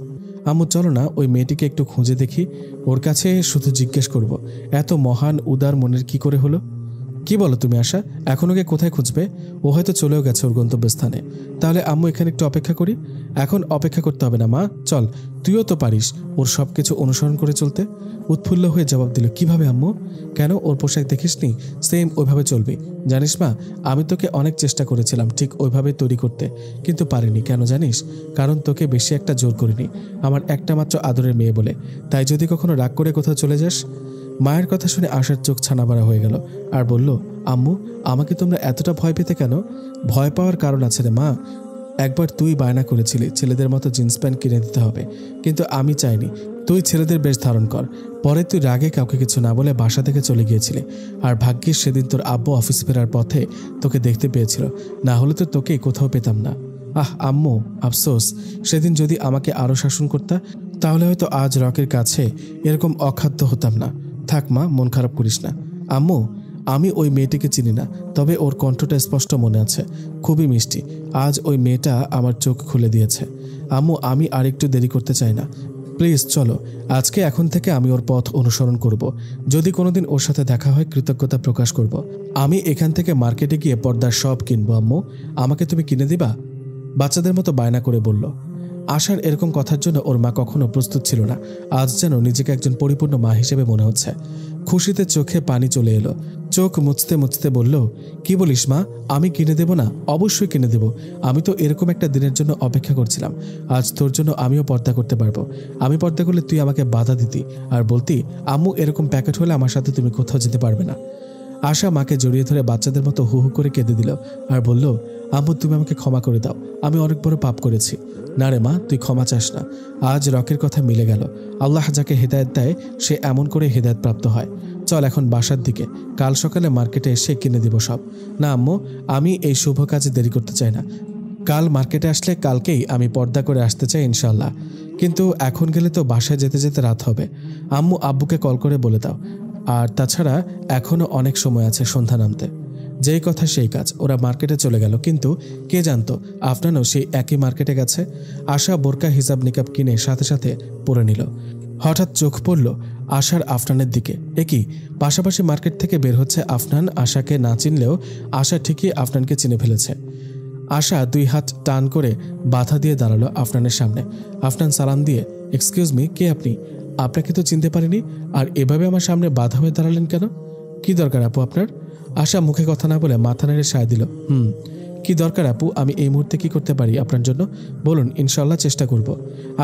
আম্মু চলো না ওই মেয়েটিকে একটু খুঁজে দেখি, ওর কাছে শুধু জিজ্ঞেস করব এত মহান উদার মনের কি করে হলো। কি বলো তুমি আশা? এখন ওকে কোথায় খুঁজবে? ও হয়তো চলেও গেছে ওর গন্তব্যস্থানে। তাহলে আম্মু এখানে একটু অপেক্ষা করি। এখন অপেক্ষা করতে হবে না মা, চল, তুইও তো পারিস ওর সব কিছু অনুসরণ করে চলতে। উৎফুল্ল হয়ে জবাব দিল, কিভাবে আম্মু? কেন, ওর পোশাক দেখিসনি? সেম ওইভাবে চলবি। জানিস মা, আমি তোকে অনেক চেষ্টা করেছিলাম ঠিক ওইভাবে তৈরি করতে, কিন্তু পারিনি। কেন জানিস? কারণ তোকে বেশি একটা জোর করিনি, আমার একটা মাত্র আদরের মেয়ে বলে। তাই যদি কখনো রাগ করে কোথাও চলে যাস। মায়ের কথা শুনে আশার চোখ ছানাবাড়া হয়ে গেল আর বলল, আম্মু আমাকে তোমরা এতটা ভয় পেতে কেন? ভয় পাওয়ার কারণ আছে রে মা। একবার তুই বায়না করেছিলি ছেলেদের মতো জিন্স প্যান্ট কিনে দিতে হবে, কিন্তু আমি চাইনি। তুই ছেলেদের বেশ ধারণ কর। পরে তুই রাগে কাউকে কিছু না বলে বাসা থেকে চলে গিয়েছিলি, আর ভাগ্যিস সেদিন তোর আব্বু অফিস ফেরার পথে তোকে দেখতে পেয়েছিল, না হলে তো তোকে কোথাও পেতাম না। আহ আম্মু, আফসোস, সেদিন যদি আমাকে আরও শাসন করতা তাহলে হয়তো আজ রকের কাছে এরকম অখাদ্য হতাম না। থাক মা, মন খারাপ করিস না। আম্মু, আমি ওই মেয়েটিকে চিনি না, তবে ওর কণ্ঠটা স্পষ্ট মনে আছে, খুবই মিষ্টি। আজ ওই মেয়েটা আমার চোখ খুলে দিয়েছে। আম্মু, আমি আর একটু দেরি করতে চাই না, প্লিজ চলো। আজকে এখন থেকে আমি ওর পথ অনুসরণ করব। যদি কোনোদিন ওর সাথে দেখা হয় কৃতজ্ঞতা প্রকাশ করব। আমি এখান থেকে মার্কেটে গিয়ে পর্দার সব কিনবো। আম্মু, আমাকে তুমি কিনে দিবা? বাচ্চাদের মতো বায়না করে বলল। আশার এরকম কথার জন্য ওর মা কখনো প্রস্তুত ছিল না। আজ যেন নিজেকে একজন পরিপূর্ণ মা হিসেবে মনে হচ্ছে। খুশিতে চোখে পানি চলে এলো। চোখ মুছতে মুছতে বলল, কি বলিস মা, আমি কিনে দেব না? অবশ্যই কিনে দেব। আমি তো এরকম একটা দিনের জন্য অপেক্ষা করছিলাম। আজ তোর জন্য আমিও পর্দা করতে পারবো। আমি পর্দা করলে তুই আমাকে বাধা দিতি আর বলতি, আম্মু এরকম প্যাকেট হলে আমার সাথে তুমি কোথাও যেতে পারবে না। আশা মাকে জড়িয়ে ধরে বাচ্চাদের মতো হু হু করে কেঁদে দিল আর বলল, আম্মু তুমি আমাকে ক্ষমা করে দাও, আমি অনেক বড় পাপ করেছি। না রে মা, তুই ক্ষমা চাস না। আজ রকের কথা মিলে গেল। আল্লাহ যাকে হেদায়েত দেয় সে এমন করে হেদায়েত প্রাপ্ত হয়। চল এখন বাসার দিকে, কাল সকালে মার্কেটে এসে কিনে দিব সব। না আম্মু, আমি এই শুভ কাজে দেরি করতে চাই না। কাল মার্কেটে আসলে কালকেই আমি পর্দা করে আসতে চাই ইনশাল্লাহ। কিন্তু এখন গেলে তো বাসায় যেতে যেতে রাত হবে। আম্মু আব্বুকে কল করে বলে দাও। আর তাছাড়া এখনও অনেক সময় আছে সন্ধ্যা নামতে। যেই কথা সেই কাজ, ওরা মার্কেটে চলে গেল। কিন্তু কে জানতো আফনানও সেই একই মার্কেটে গেছে। আশা বোরকা হিজাব নিকাব কিনে সাথে সাথে পরে নিল। হঠাৎ চোখ পড়ল আশার আফনানের দিকে। একই পাশাপাশি মার্কেট থেকে বের হচ্ছে আফনান। আশাকে না চিনলেও আশা ঠিকই আফনানকে চিনে ফেলেছে। আশা দুই হাত টান করে বাধা দিয়ে দাঁড়ালো আফনানের সামনে। আফনান সালাম দিয়ে, এক্সকিউজ মি, কে আপনি? আপনাকে তো চিনতে পারিনি, আর এভাবে আমার সামনে বাধা হয়ে দাঁড়ালেন কেন? কি দরকার আপু আপনার? আশা মুখে কথা না বলে মাথা নেড়ে সায় দিল। কি দরকার আপু? আমি এই মুহূর্তে কি করতে পারি আপনার জন্য বলুন, ইনশাল্লাহ চেষ্টা করব।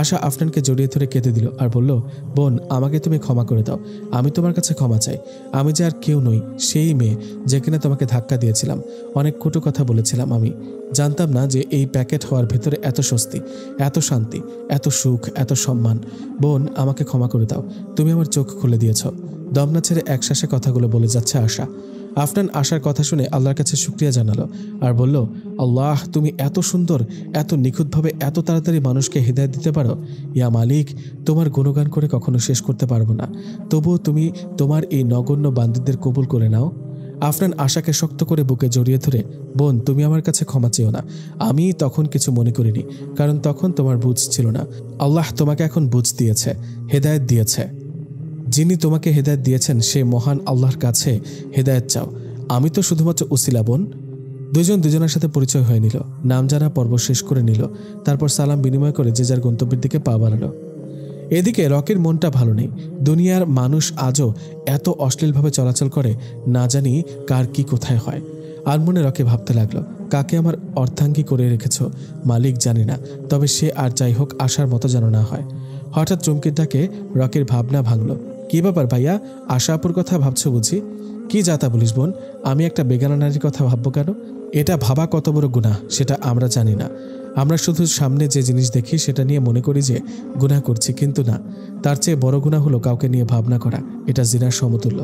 আশা আফনানকে জড়িয়ে ধরে কেঁদে দিল আর বলল, বোন আমাকে তুমি ক্ষমা করে দাও। আমি তোমার কাছে ক্ষমা চাই। আমি যে আর কেউ নই, সেই মেয়ে যে কিনা তোমাকে ধাক্কা দিয়েছিলাম, অনেক কটু কথা বলেছিলাম। আমি জানতাম না যে এই প্যাকেট হওয়ার ভেতরে এত স্বস্তি, এত শান্তি, এত সুখ, এত সম্মান। বোন আমাকে ক্ষমা করে দাও, তুমি আমার চোখ খুলে দিয়েছ। দমনা ছেড়ে একশ্বাসে কথাগুলো বলে যাচ্ছে আশা। আফনান আশার কথা শুনে আল্লাহর কাছে শুকরিয়া জানালো আর বলল, আল্লাহ তুমি এত সুন্দর, এত নিখুঁতভাবে, এত তাড়াতাড়ি মানুষকে হেদায়েত দিতে পারো। ইয়া মালিক, তোমার গুণগান করে কখনো শেষ করতে পারবো না। তবুও তুমি তোমার এই নগণ্য বান্দীদের কবুল করে নাও। আফনান আশাকে শক্ত করে বুকে জড়িয়ে ধরে, বোন তুমি আমার কাছে ক্ষমা চেও না। আমি তখন কিছু মনে করিনি, কারণ তখন তোমার বুঝ ছিল না। আল্লাহ তোমাকে এখন বুঝ দিয়েছে, হেদায়েত দিয়েছে। যিনি তোমাকে হেদায়েত দিয়েছেন সে মহান আল্লাহর কাছে হেদায়েত চাও। আমি তো শুধুমাত্র উসিলা বোন। দুজন দুজনের সাথে পরিচয় হয়ে নিল, নাম জানা পর্ব শেষ করে নিল। তারপর সালাম বিনিময় করে যে যার গন্তব্যের দিকে পা বাড়ালো। এদিকে রকির মনটা ভালো নেই। দুনিয়ার মানুষ আজও এত অশ্লীলভাবে চলাচল করে, না জানি কার কি কোথায় হয়। আর মনে রকি ভাবতে লাগলো, কাকে আমার অর্ধাঙ্গী করে রেখেছ মালিক জানি না, তবে সে আর যাই হোক আশার মতো যেন না হয়। হঠাৎ চমকির ডাকে রকির ভাবনা ভাঙলো। কি ব্যাপার ভাইয়া, আশা আপুর কথা ভাবছো বুঝি? কি যাতা বলিস বোন, আমি একটা বেগানা নারীর কথা ভাববো কেন? এটা ভাবা কত বড় গুনাহ সেটা আমরা জানি না। আমরা শুধু সামনে যে জিনিস দেখি সেটা নিয়ে মনে করি যে গুনাহ করছি, কিন্তু না, তার চেয়ে বড় গুনাহ হলো কাউকে নিয়ে ভাবনা করা। এটা জিনার সমতুল্য।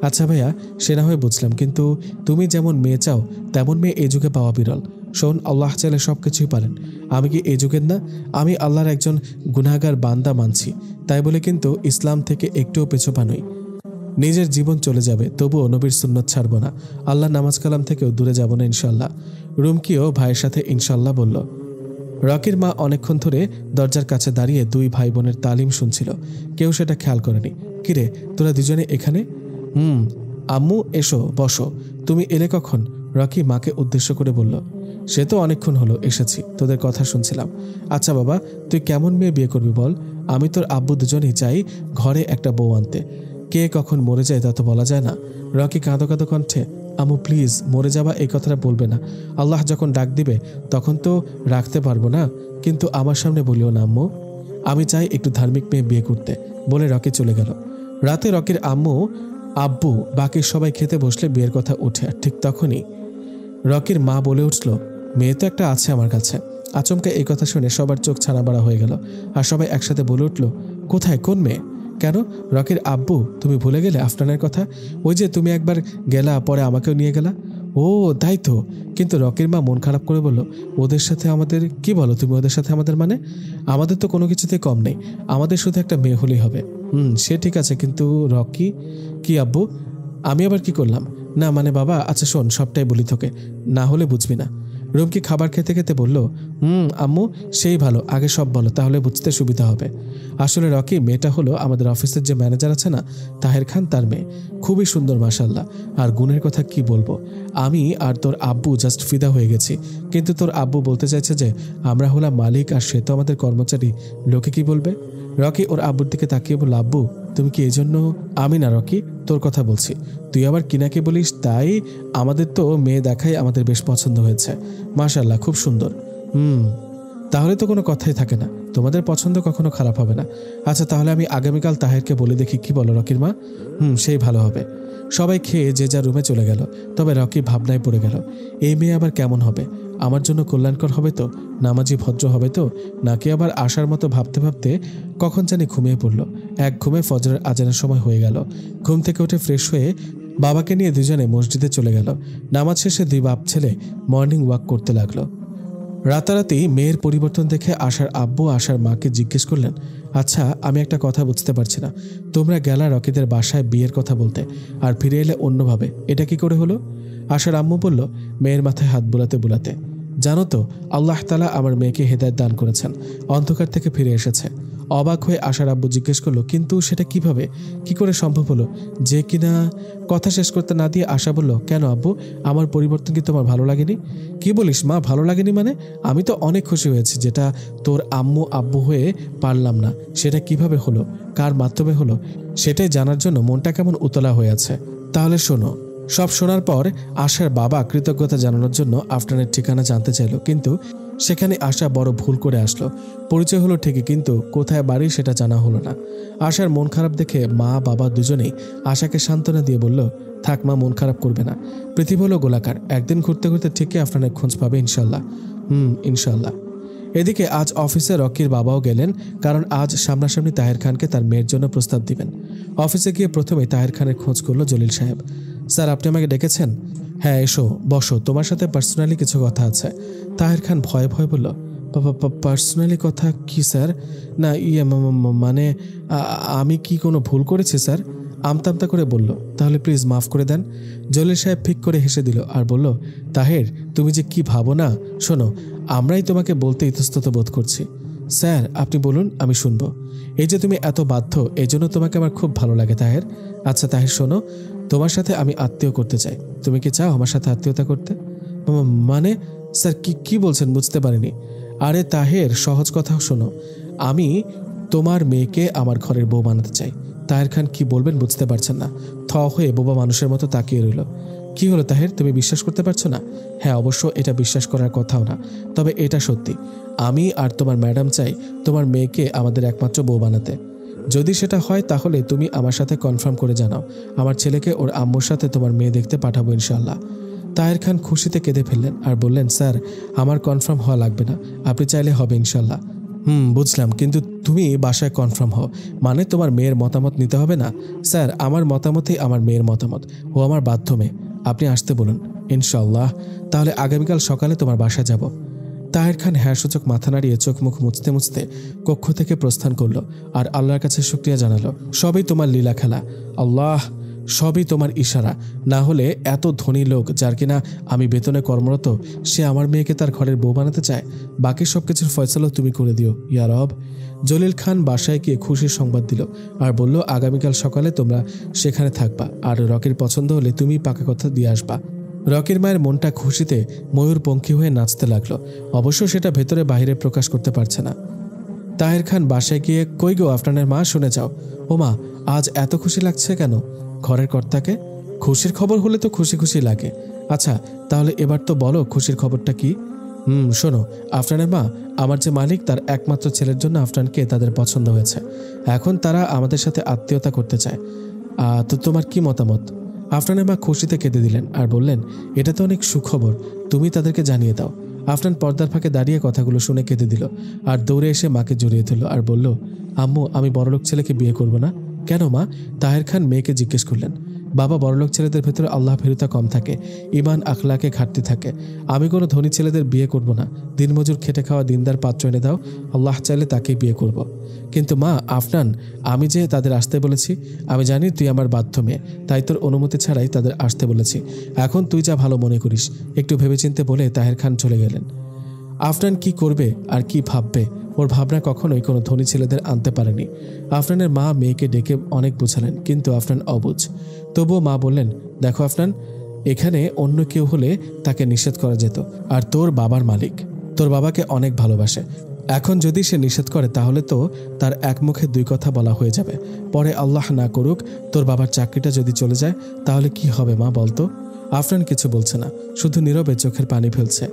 আচ্ছা ভাইয়া, সে না হয়ে বুঝলাম, কিন্তু তুমি যেমন মেয়ে চাও তেমন মেয়ে এই যুগে পাওয়া বিরল। শোন, আল্লাহ চাইলে সব কিছুই পারেন। আমি কি এই যুগের না? আমি আল্লাহর একজন গুনাহগার বান্দা মানছি, তাই বলে কিন্তু ইসলাম থেকে একটুও পেছোপা নই। নিজের জীবন চলে যাবে, তবুও নবীর সুন্নত ছাড়ব না। আল্লাহ নামাজ কালাম থেকেও দূরে যাব না ইনশাল্লাহ। রুমকিও ভাইয়ের সাথে ইনশাল্লাহ বলল। রকির মা অনেকক্ষণ ধরে দরজার কাছে দাঁড়িয়ে দুই ভাই বোনের তালিম শুনছিল। কেউ সেটা খেয়াল করেনি। কিরে, তোরা দুজনে এখানে? আম্মু এসো বসো। তুমি এলে কখন? রকি মাকে উদ্দেশ্য করে বলল। সে তো অনেকক্ষণ হলো এসেছি, তোদের কথা শুনছিলাম। আচ্ছা বাবা, তুই কেমন মেয়ে বিয়ে করবি বল? আমি তোর আব্বু দুজনেই চাই ঘরে একটা বউ আনতে। কে কখন মরে যায় তা তো বলা যায় না। রকি কাঁদো কাঁদো কণ্ঠে, আম্মু প্লিজ মরে যাবা এই কথাটা বলবে না। আল্লাহ যখন ডাক দিবে তখন তো রাখতে পারবো না, কিন্তু আমার সামনে বলিও না আম্মু। আমি চাই একটু ধার্মিক মেয়ে বিয়ে করতে, বলে রকি চলে গেল। রাতে রকির আম্মু আব্বু বাকি সবাই খেতে বসলে বিয়ের কথা উঠে, আর ঠিক তখনই রকির মা বলে উঠল, মেয়ে তো একটা আছে আমার কাছে। আচমকা এই কথা শুনে সবার চোখ ছানা বাড়া হয়ে গেল, আর সবাই একসাথে বলে উঠল, কোথায়, কোন মেয়ে? কেন রকির আব্বু, তুমি ভুলে গেলে আফনানের কথা? ওই যে তুমি একবার গেলা, পরে আমাকেও নিয়ে গেলা। ও তাই তো। কিন্তু রকির মা মন খারাপ করে বলল, ওদের সাথে আমাদের কি? বলো তুমি, ওদের সাথে আমাদের মানে? আমাদের তো কোনো কিছুতে কম নেই, আমাদের শুধু একটা মেয়ে হলেই হবে। সে ঠিক আছে, কিন্তু রকি? কি আব্বু, আমি আবার কি করলাম? না মানে বাবা, আচ্ছা শোন, সবটাই বলি তোকে, না হলে বুঝবি না। রুমকি খাবার খেতে খেতে বলল, আম্মু সেই ভালো, আগে সব বলো, তাহলে বুঝতে সুবিধা হবে। আসলে রকি মেয়েটা হলো আমাদের অফিসের যে ম্যানেজার আছে না, তাহের খান, তার মেয়ে। খুবই সুন্দর মাশাআল্লাহ, আর গুণের কথা কি বলবো। আমি আর তোর আব্বু জাস্ট ফিদা হয়ে গেছি। কিন্তু তোর আব্বু বলতে চাইছে যে আমরা হলাম মালিক আর সে তো আমাদের কর্মচারী, লোকে কি বলবে। রকি ওর আব্বুর দিকে তাকিয়ে বলল, আব্বু তুমি কি এই জন্য। আমি না রকি, তোর কথা বলছি। তুই আবার কিনাকে বলিস তাই। আমাদের তো মেয়ে দেখাই আমাদের বেশ পছন্দ হয়েছে, মাশাআল্লাহ খুব সুন্দর। তাহলে তো কোনো কথাই থাকে না, তোমাদের পছন্দ কখনো খারাপ হবে না। আচ্ছা তাহলে আমি আগামীকাল তাহেরকে বলে দেখি, কি বলো রকির মা? সেই ভালো হবে। সবাই খেয়ে যে যার রুমে চলে গেল। তবে রকি ভাবনায় পড়ে গেল, এই মেয়ে আবার কেমন হবে, আমার জন্য কল্যাণকর হবে তো, নামাজি ভদ্র হবে তো, নাকি আবার আসার মতো ভাবতে ভাবতে কখন জানি ঘুমিয়ে পড়ল। এক ঘুমে ফজরের আজানের সময় হয়ে গেল। ঘুম থেকে উঠে ফ্রেশ হয়ে বাবাকে নিয়ে দুজনে মসজিদে চলে গেল। নামাজ শেষে দুই বাপ ছেলে মর্নিং ওয়াক করতে লাগলো। রাতারাতি মেয়ের পরিবর্তন দেখে আশার আব্বু আশার মাকে জিজ্ঞেস করলেন, আচ্ছা আমি একটা কথা বুঝতে পারছি না, তোমরা গেলা রকিদের বাসায় বিয়ের কথা বলতে, আর ফিরে এলে অন্যভাবে, এটা কি করে হলো? আশার আম্মু বলল, মেয়ের মাথায় হাত বুলাতে বুলাতে, জানো তো আল্লাহ তাআলা আমার মেয়েকে হেদায়েত দান করেছেন, অন্ধকার থেকে ফিরে এসেছে। অবাক হয়ে আশার আব্বু জিজ্ঞেস করলো, কিন্তু সেটা কিভাবে, কি করে সম্ভব হলো? যে কিনা কথা শেষ করতে না দিয়ে আশা বলল, কেন আব্বু, আমার পরিবর্তন কি তোমার ভালো লাগেনি? কি বলিস মা, ভালো লাগেনি মানে? আমি তো অনেক খুশি হয়েছি, যেটা তোর আম্মু আব্বু হয়ে পারলাম না। সেটা কিভাবে হলো, কার মাধ্যমে হলো, সেটাই জানার জন্য মনটা কেমন উতলা হয়ে আছে। তাহলে শোনো। সব শোনার পর আশার বাবা কৃতজ্ঞতা জানানোর জন্য আফনানের ঠিকানা জানতে চাইল, কিন্তু সেখানে আশা বড় ভুল করে আসলো। পরিচয় হলো ঠিকই, কিন্তু কোথায় বাড়ি সেটা জানা হলো না। আশার মন খারাপ দেখে মা বাবা দুজনেই আশাকে সান্ত্বনা দিয়ে বলল, থাক মা, মন খারাপ করবে না। পৃথিবী হলো গোলাকার, একদিন ঘুরতে ঘুরতে ঠিকই আফনানের খোঁজ পাবে ইনশাল্লাহ। ইনশাল্লাহ। এদিকে আজ অফিসে রকির বাবাও গেলেন, কারণ আজ সামনাসামনি তাহের খানকে তার মেয়ের জন্য প্রস্তাব দিবেন। অফিসে গিয়ে প্রথমে তাহের খানের খোঁজ করলো জলিল সাহেব। স্যার আপনি আমাকে ডেকেছেন? হ্যাঁ এসো, বসো, তোমার সাথে পার্সোনালি কিছু কথা আছে। তাহের খান ভয়ে ভয়ে বলল, পার্সোনালি কথা কি স্যার? না মানে আমি কি কোনো ভুল করেছি স্যার? আমতা করে বলল, তাহলে প্লিজ মাফ করে দেন। জলিল সাহেব ফিক করে হেসে দিল আর বলল, তাহের তুমি যে কি ভাবো না, শোনো, আমরাই তোমাকে বলতে ইতস্তত বোধ করছি। স্যার আপনি বলুন, আমি শুনবো। এই যে তুমি এত বাধ্য, এই জন্য তোমাকে আমার খুব ভালো লাগে তাহের। আচ্ছা তাহের শোনো, তোমার সাথে আমি আত্মীয় করতে চাই। তুমি কি চাও আমার সাথে আত্মীয়তা করতে? মানে স্যার কি বলছেন, বুঝতে পারিনি। আরে তাহের, সহজ কথা শোনো, আমি তোমার মেয়েকে আমার ঘরের বউ বানাতে চাই। তাহের খান কি বলবেন বুঝতে পারছেন না, থ হয়ে বোবা মানুষের মতো তাকিয়ে রইল। কি হলো তাহের, তুমি বিশ্বাস করতে পারছো না? হ্যাঁ অবশ্য এটা বিশ্বাস করার কথাও না, তবে এটা সত্যি। আমি আর তোমার ম্যাডাম চাই তোমার মেয়েকে আমাদের একমাত্র বউ বানাতে। যদি সেটা হয় তাহলে তুমি আমার সাথে কনফার্ম করে জানাও, আমার ছেলেকে ওর আম্মুর সাথে তোমার মেয়ে দেখতে পাঠাবো ইনশাল্লাহ। তাহের খান খুশিতে কেঁদে ফেললেন আর বললেন, স্যার আমার কনফার্ম হওয়া লাগবে না, আপনি চাইলে হবে ইনশাল্লাহ। বুঝলাম, কিন্তু তুমি বাসায় কনফার্ম হও, মানে তোমার মেয়ের মতামত নিতে হবে না? স্যার আমার মতামতই আমার মেয়ের মতামত, ও আমার বাধ্য মেয়ে, আপনি আসতে বলুন ইনশাল্লাহ। তাহলে আগামীকাল সকালে তোমার বাসায় যাব। তাহের খান হ্যাঁ সূচক মাথা নাড়িয়ে চোখ মুখ মুছতে মুছতে কক্ষ থেকে প্রস্থান করলো আর আল্লাহর কাছে শুকরিয়া জানালো। সবই তোমার লীলা খেলা আল্লাহ, সবই তোমার ইশারা, না হলে এত ধনী লোক যার কিনা আমি বেতনে কর্মরত, সে আমার মেয়েকে তার ঘরের বউ বানাতে চায়। বাকি সব কিছুর ফয়সালাও তুমি করে দিও ইয়া রব। জলিল খান বাসায় গিয়ে খুশির সংবাদ দিল আর বলল, আগামীকাল সকালে তোমরা সেখানে থাকবা, আর রকির পছন্দ হলে তুমি পাকা কথা দিয়ে আসবা। রকির মায়ের মনটা খুশিতে ময়ূরপঙ্খী হয়ে নাচতে লাগলো, অবশ্য সেটা ভেতরে বাইরে প্রকাশ করতে পারছে না। তাহের খান বাসায় গিয়ে, কই গো আফনানের মা, শুনে যাও। ও মা, আজ এত খুশি লাগছে কেন? ঘরের কর্তাকে খুশির খবর হলে তো খুশি খুশি লাগে। আচ্ছা তাহলে এবার তো বলো খুশির খবরটা কি? শোনো আফনানের মা, আমার যে মালিক তার একমাত্র ছেলের জন্য আফনানকে তাদের পছন্দ হয়েছে। এখন তারা আমাদের সাথে আত্মীয়তা করতে চায়। তো তোমার কি মতামত? আফনানের মা খুশিতে কেঁদে দিলেন আর বললেন, এটা তো অনেক সুখবর, তুমি তাদেরকে জানিয়ে দাও। আফনান পর্দার ফাঁকে দাঁড়িয়ে কথাগুলো শুনে কেঁদে দিল আর দৌড়ে এসে মাকে জড়িয়ে ধরল আর বলল, আম্মু আমি বড়লোক ছেলেকে বিয়ে করব না। কেন মা? তাহের খান মেয়েকে জিজ্ঞেস করলেন। বাবা, বড়লোক ছেলেদের ভেতরে আল্লাহ ভীরুতা কম থাকে, ইমান আখলাকে ঘাটতি থাকে। আমি কোনো ধনী ছেলেদের বিয়ে করব না। দিনমজুর খেটে খাওয়া দিনদার পাত্র এনে দাও, আল্লাহ চাইলে তাকেই বিয়ে করব। কিন্তু মা, আফনান, আমি যে তাদের আসতে বলেছি। আমি জানি তুই আমার বাধ্য মেয়ে, তাই তোর অনুমতি ছাড়াই তাদের আসতে বলেছি। এখন তুই যা ভালো মনে করিস। একটু ভেবেচিন্তে বলে তাহের খান চলে গেলেন। আফনান কি করবে আর কি ভাববে, ওর ভাবনা কখনোই কোনো ধনী ছেলেদের আনতে পারেনি। আফনানের মা মেয়েকে ডেকে অনেক বোঝালেন, কিন্তু আফনান অবুঝ। তবুও মা বললেন, দেখো আফনান, এখানে অন্য কেউ হলে তাকে নিষেধ করা যেত, আর তোর বাবার মালিক তোর বাবাকে অনেক ভালোবাসে। এখন যদি সে নিষেধ করে তাহলে তো তার এক মুখে দুই কথা বলা হয়ে যাবে। পরে আল্লাহ না করুক তোর বাবার চাকরিটা যদি চলে যায় তাহলে কি হবে মা, বলতো? আফনান কিছু বলছে না, শুধু নীরবে চোখের পানি ফেলছে।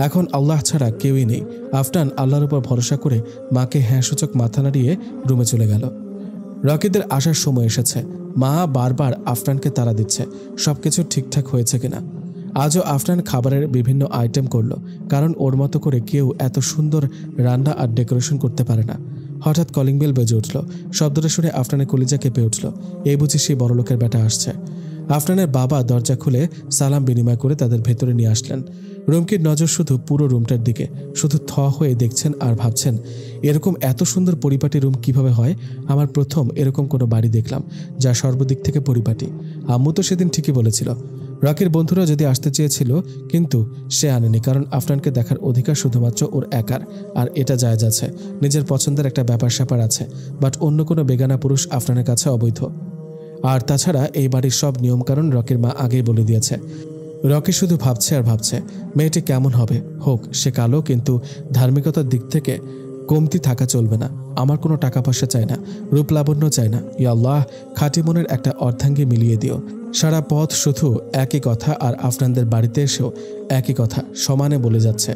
এখন আল্লাহ ছাড়া কেউই নেই। আফনান আল্লাহর উপর ভরসা করে মাকে হ্যাঁ সূচক মাথা নাড়িয়ে রুমে চলে গেল। রকিদের আসার সময় এসেছে। মা বারবার আফনানকে তাড়া দিচ্ছে সবকিছু ঠিকঠাক হয়েছে কিনা। আজও আফনান খাবারের বিভিন্ন আইটেম করলো, কারণ ওর মতো করে কেউ এত সুন্দর রান্না আর ডেকোরেশন করতে পারে না। হঠাৎ কলিং বেল বেজে উঠল। শব্দটা শুনে আফনানের কলিজা কেঁপে উঠল। এই বুঝি সেই বড়লোকের বেটা আসছে। আফনানের বাবা দরজা খুলে সালাম বিনিময় করে তাদের ভেতরে নিয়ে আসলেন। রুমকির নজর শুধু পুরো রুমটার দিকে, শুধু হয়ে দেখছেন আর ভাবছেন, এরকম এত সুন্দর পরিপাটি রুম কিভাবে হয়। আমার প্রথম এরকম কোনো বাড়ি দেখলাম যা সর্বদিক থেকে পরিপাটি। আম্মু তো সেদিন ঠিকই বলেছিল। রকির বন্ধুরা যদি আসতে চেয়েছিল, কিন্তু সে আনেনি, কারণ আফনানকে দেখার অধিকার শুধুমাত্র ওর একার। আর এটা জায়েজ আছে, নিজের পছন্দের একটা ব্যাপার স্যাপার আছে, বাট অন্য কোনো বেগানা পুরুষ আফনানের কাছে অবৈধ। আর তাছাড়া এই বাড়ির সব নিয়মকানুন রকির মা আগেই বলে দিয়েছে। রকি শুধু ভাবছে আর ভাবছে, মেয়েটি কেমন হবে, হোক সে কালো, কিন্তু ধার্মিকতার দিক থেকে কমতি থাকা চলবে না। আমার কোনো টাকা পয়সা চাই না, রূপ লাবণ্য চাই না। ইয়া আল্লাহ, খাঁটি মনের একটা অর্ধাঙ্গী মিলিয়ে দিও। সারা পথ শুধু একই কথা, আর আফনানদের বাড়িতে এসেও একই কথা সমানে বলে যাচ্ছে।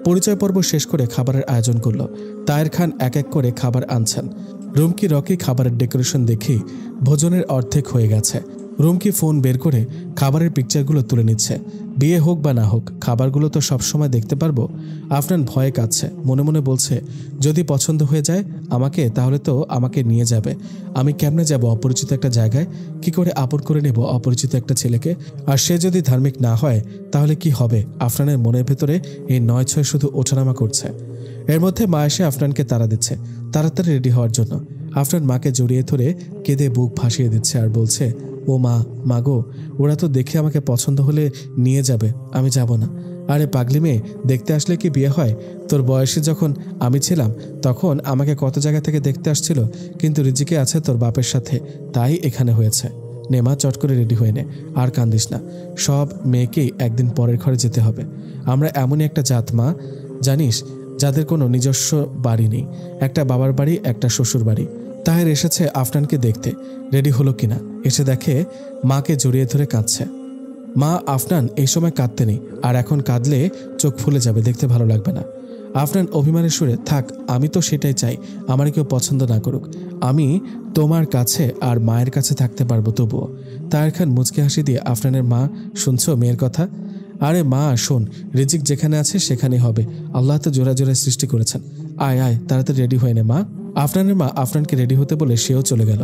পরিচয় পর্ব শেষ করে খাবারের আয়োজন করলো। তাহের খান এক এক করে খাবার আনছেন। রুমকি রকি খাবারের ডেকোরেশন দেখেই ভোজনের অর্ধেক হয়ে গেছে। রুমকি ফোন বের করে খাবারের পিকচারগুলো তুলে নিচ্ছে। বিয়ে হোক বা না হোক, খাবারগুলো তো সবসময় দেখতে পারবো। আফনান ভয়ে কাঁদছে, মনে মনে বলছে, যদি পছন্দ হয়ে যায় আমাকে, তাহলে তো আমাকে নিয়ে যাবে। আমি কেমনে যাব অপরিচিত একটা জায়গায়? কি করে আপন করে নেব অপরিচিত একটা ছেলেকে? আর সে যদি ধার্মিক না হয় তাহলে কি হবে? আফনানের মনের ভেতরে এই ৯-৬ শুধু ওঠানামা করছে। এর মধ্যে মা এসে আফনানকে তাড়া দিচ্ছে তাড়াতাড়ি রেডি হওয়ার জন্য। আফনান মাকে জড়িয়ে ধরে কেঁদে বুক ভাসিয়ে দিচ্ছে আর বলছে, ও মা গো, ওরা তো দেখে আমাকে পছন্দ হলে নিয়ে যাবে, আমি যাব না। আরে পাগলি মেয়ে, দেখতে আসলে কি বিয়ে হয়? তোর বয়সে যখন আমি ছিলাম তখন আমাকে কত জায়গা থেকে দেখতে আসছিল, কিন্তু রিজিকে আছে তোর বাপের সাথে, তাই এখানে হয়েছে। নে মা, চট করে রেডি হয়ে নে, আর কান্দিস না। সব মেয়েকেই একদিন পরের ঘরে যেতে হবে। আমরা এমনই একটা জাত মা, জানিস, যাদের কোনো নিজস্ব বাড়ি নেই, একটা বাবার বাড়ি, একটা শ্বশুর বাড়ি। তাহের এসেছে আফনানকে দেখতে, রেডি হলো কিনা। এসে দেখে মাকে জড়িয়ে ধরে কাঁদছে। মা, আফনান এই সময় কাঁদতে নেই, আর এখন কাঁদলে চোখ ফুলে যাবে, দেখতে ভালো লাগবে না। আফনান অভিমানের সুরে, থাক, আমি তো সেটাই চাই, আমার কেউ পছন্দ না করুক, আমি তোমার কাছে আর মায়ের কাছে থাকতে পারবো তবুও। তাহের খান মুচকি হাসি দিয়ে, আফনানের মা, শুনছো মেয়ের কথা? আরে মা শোন, রিজিক যেখানে আছে সেখানেই হবে। আল্লাহ তো জোড়া জোড়ায় সৃষ্টি করেছেন। আয় আয়, তাড়াতাড়ি রেডি হয়ে নে মা। আফনানের মা আফনানকে রেডি হতে বলে সেও চলে গেল।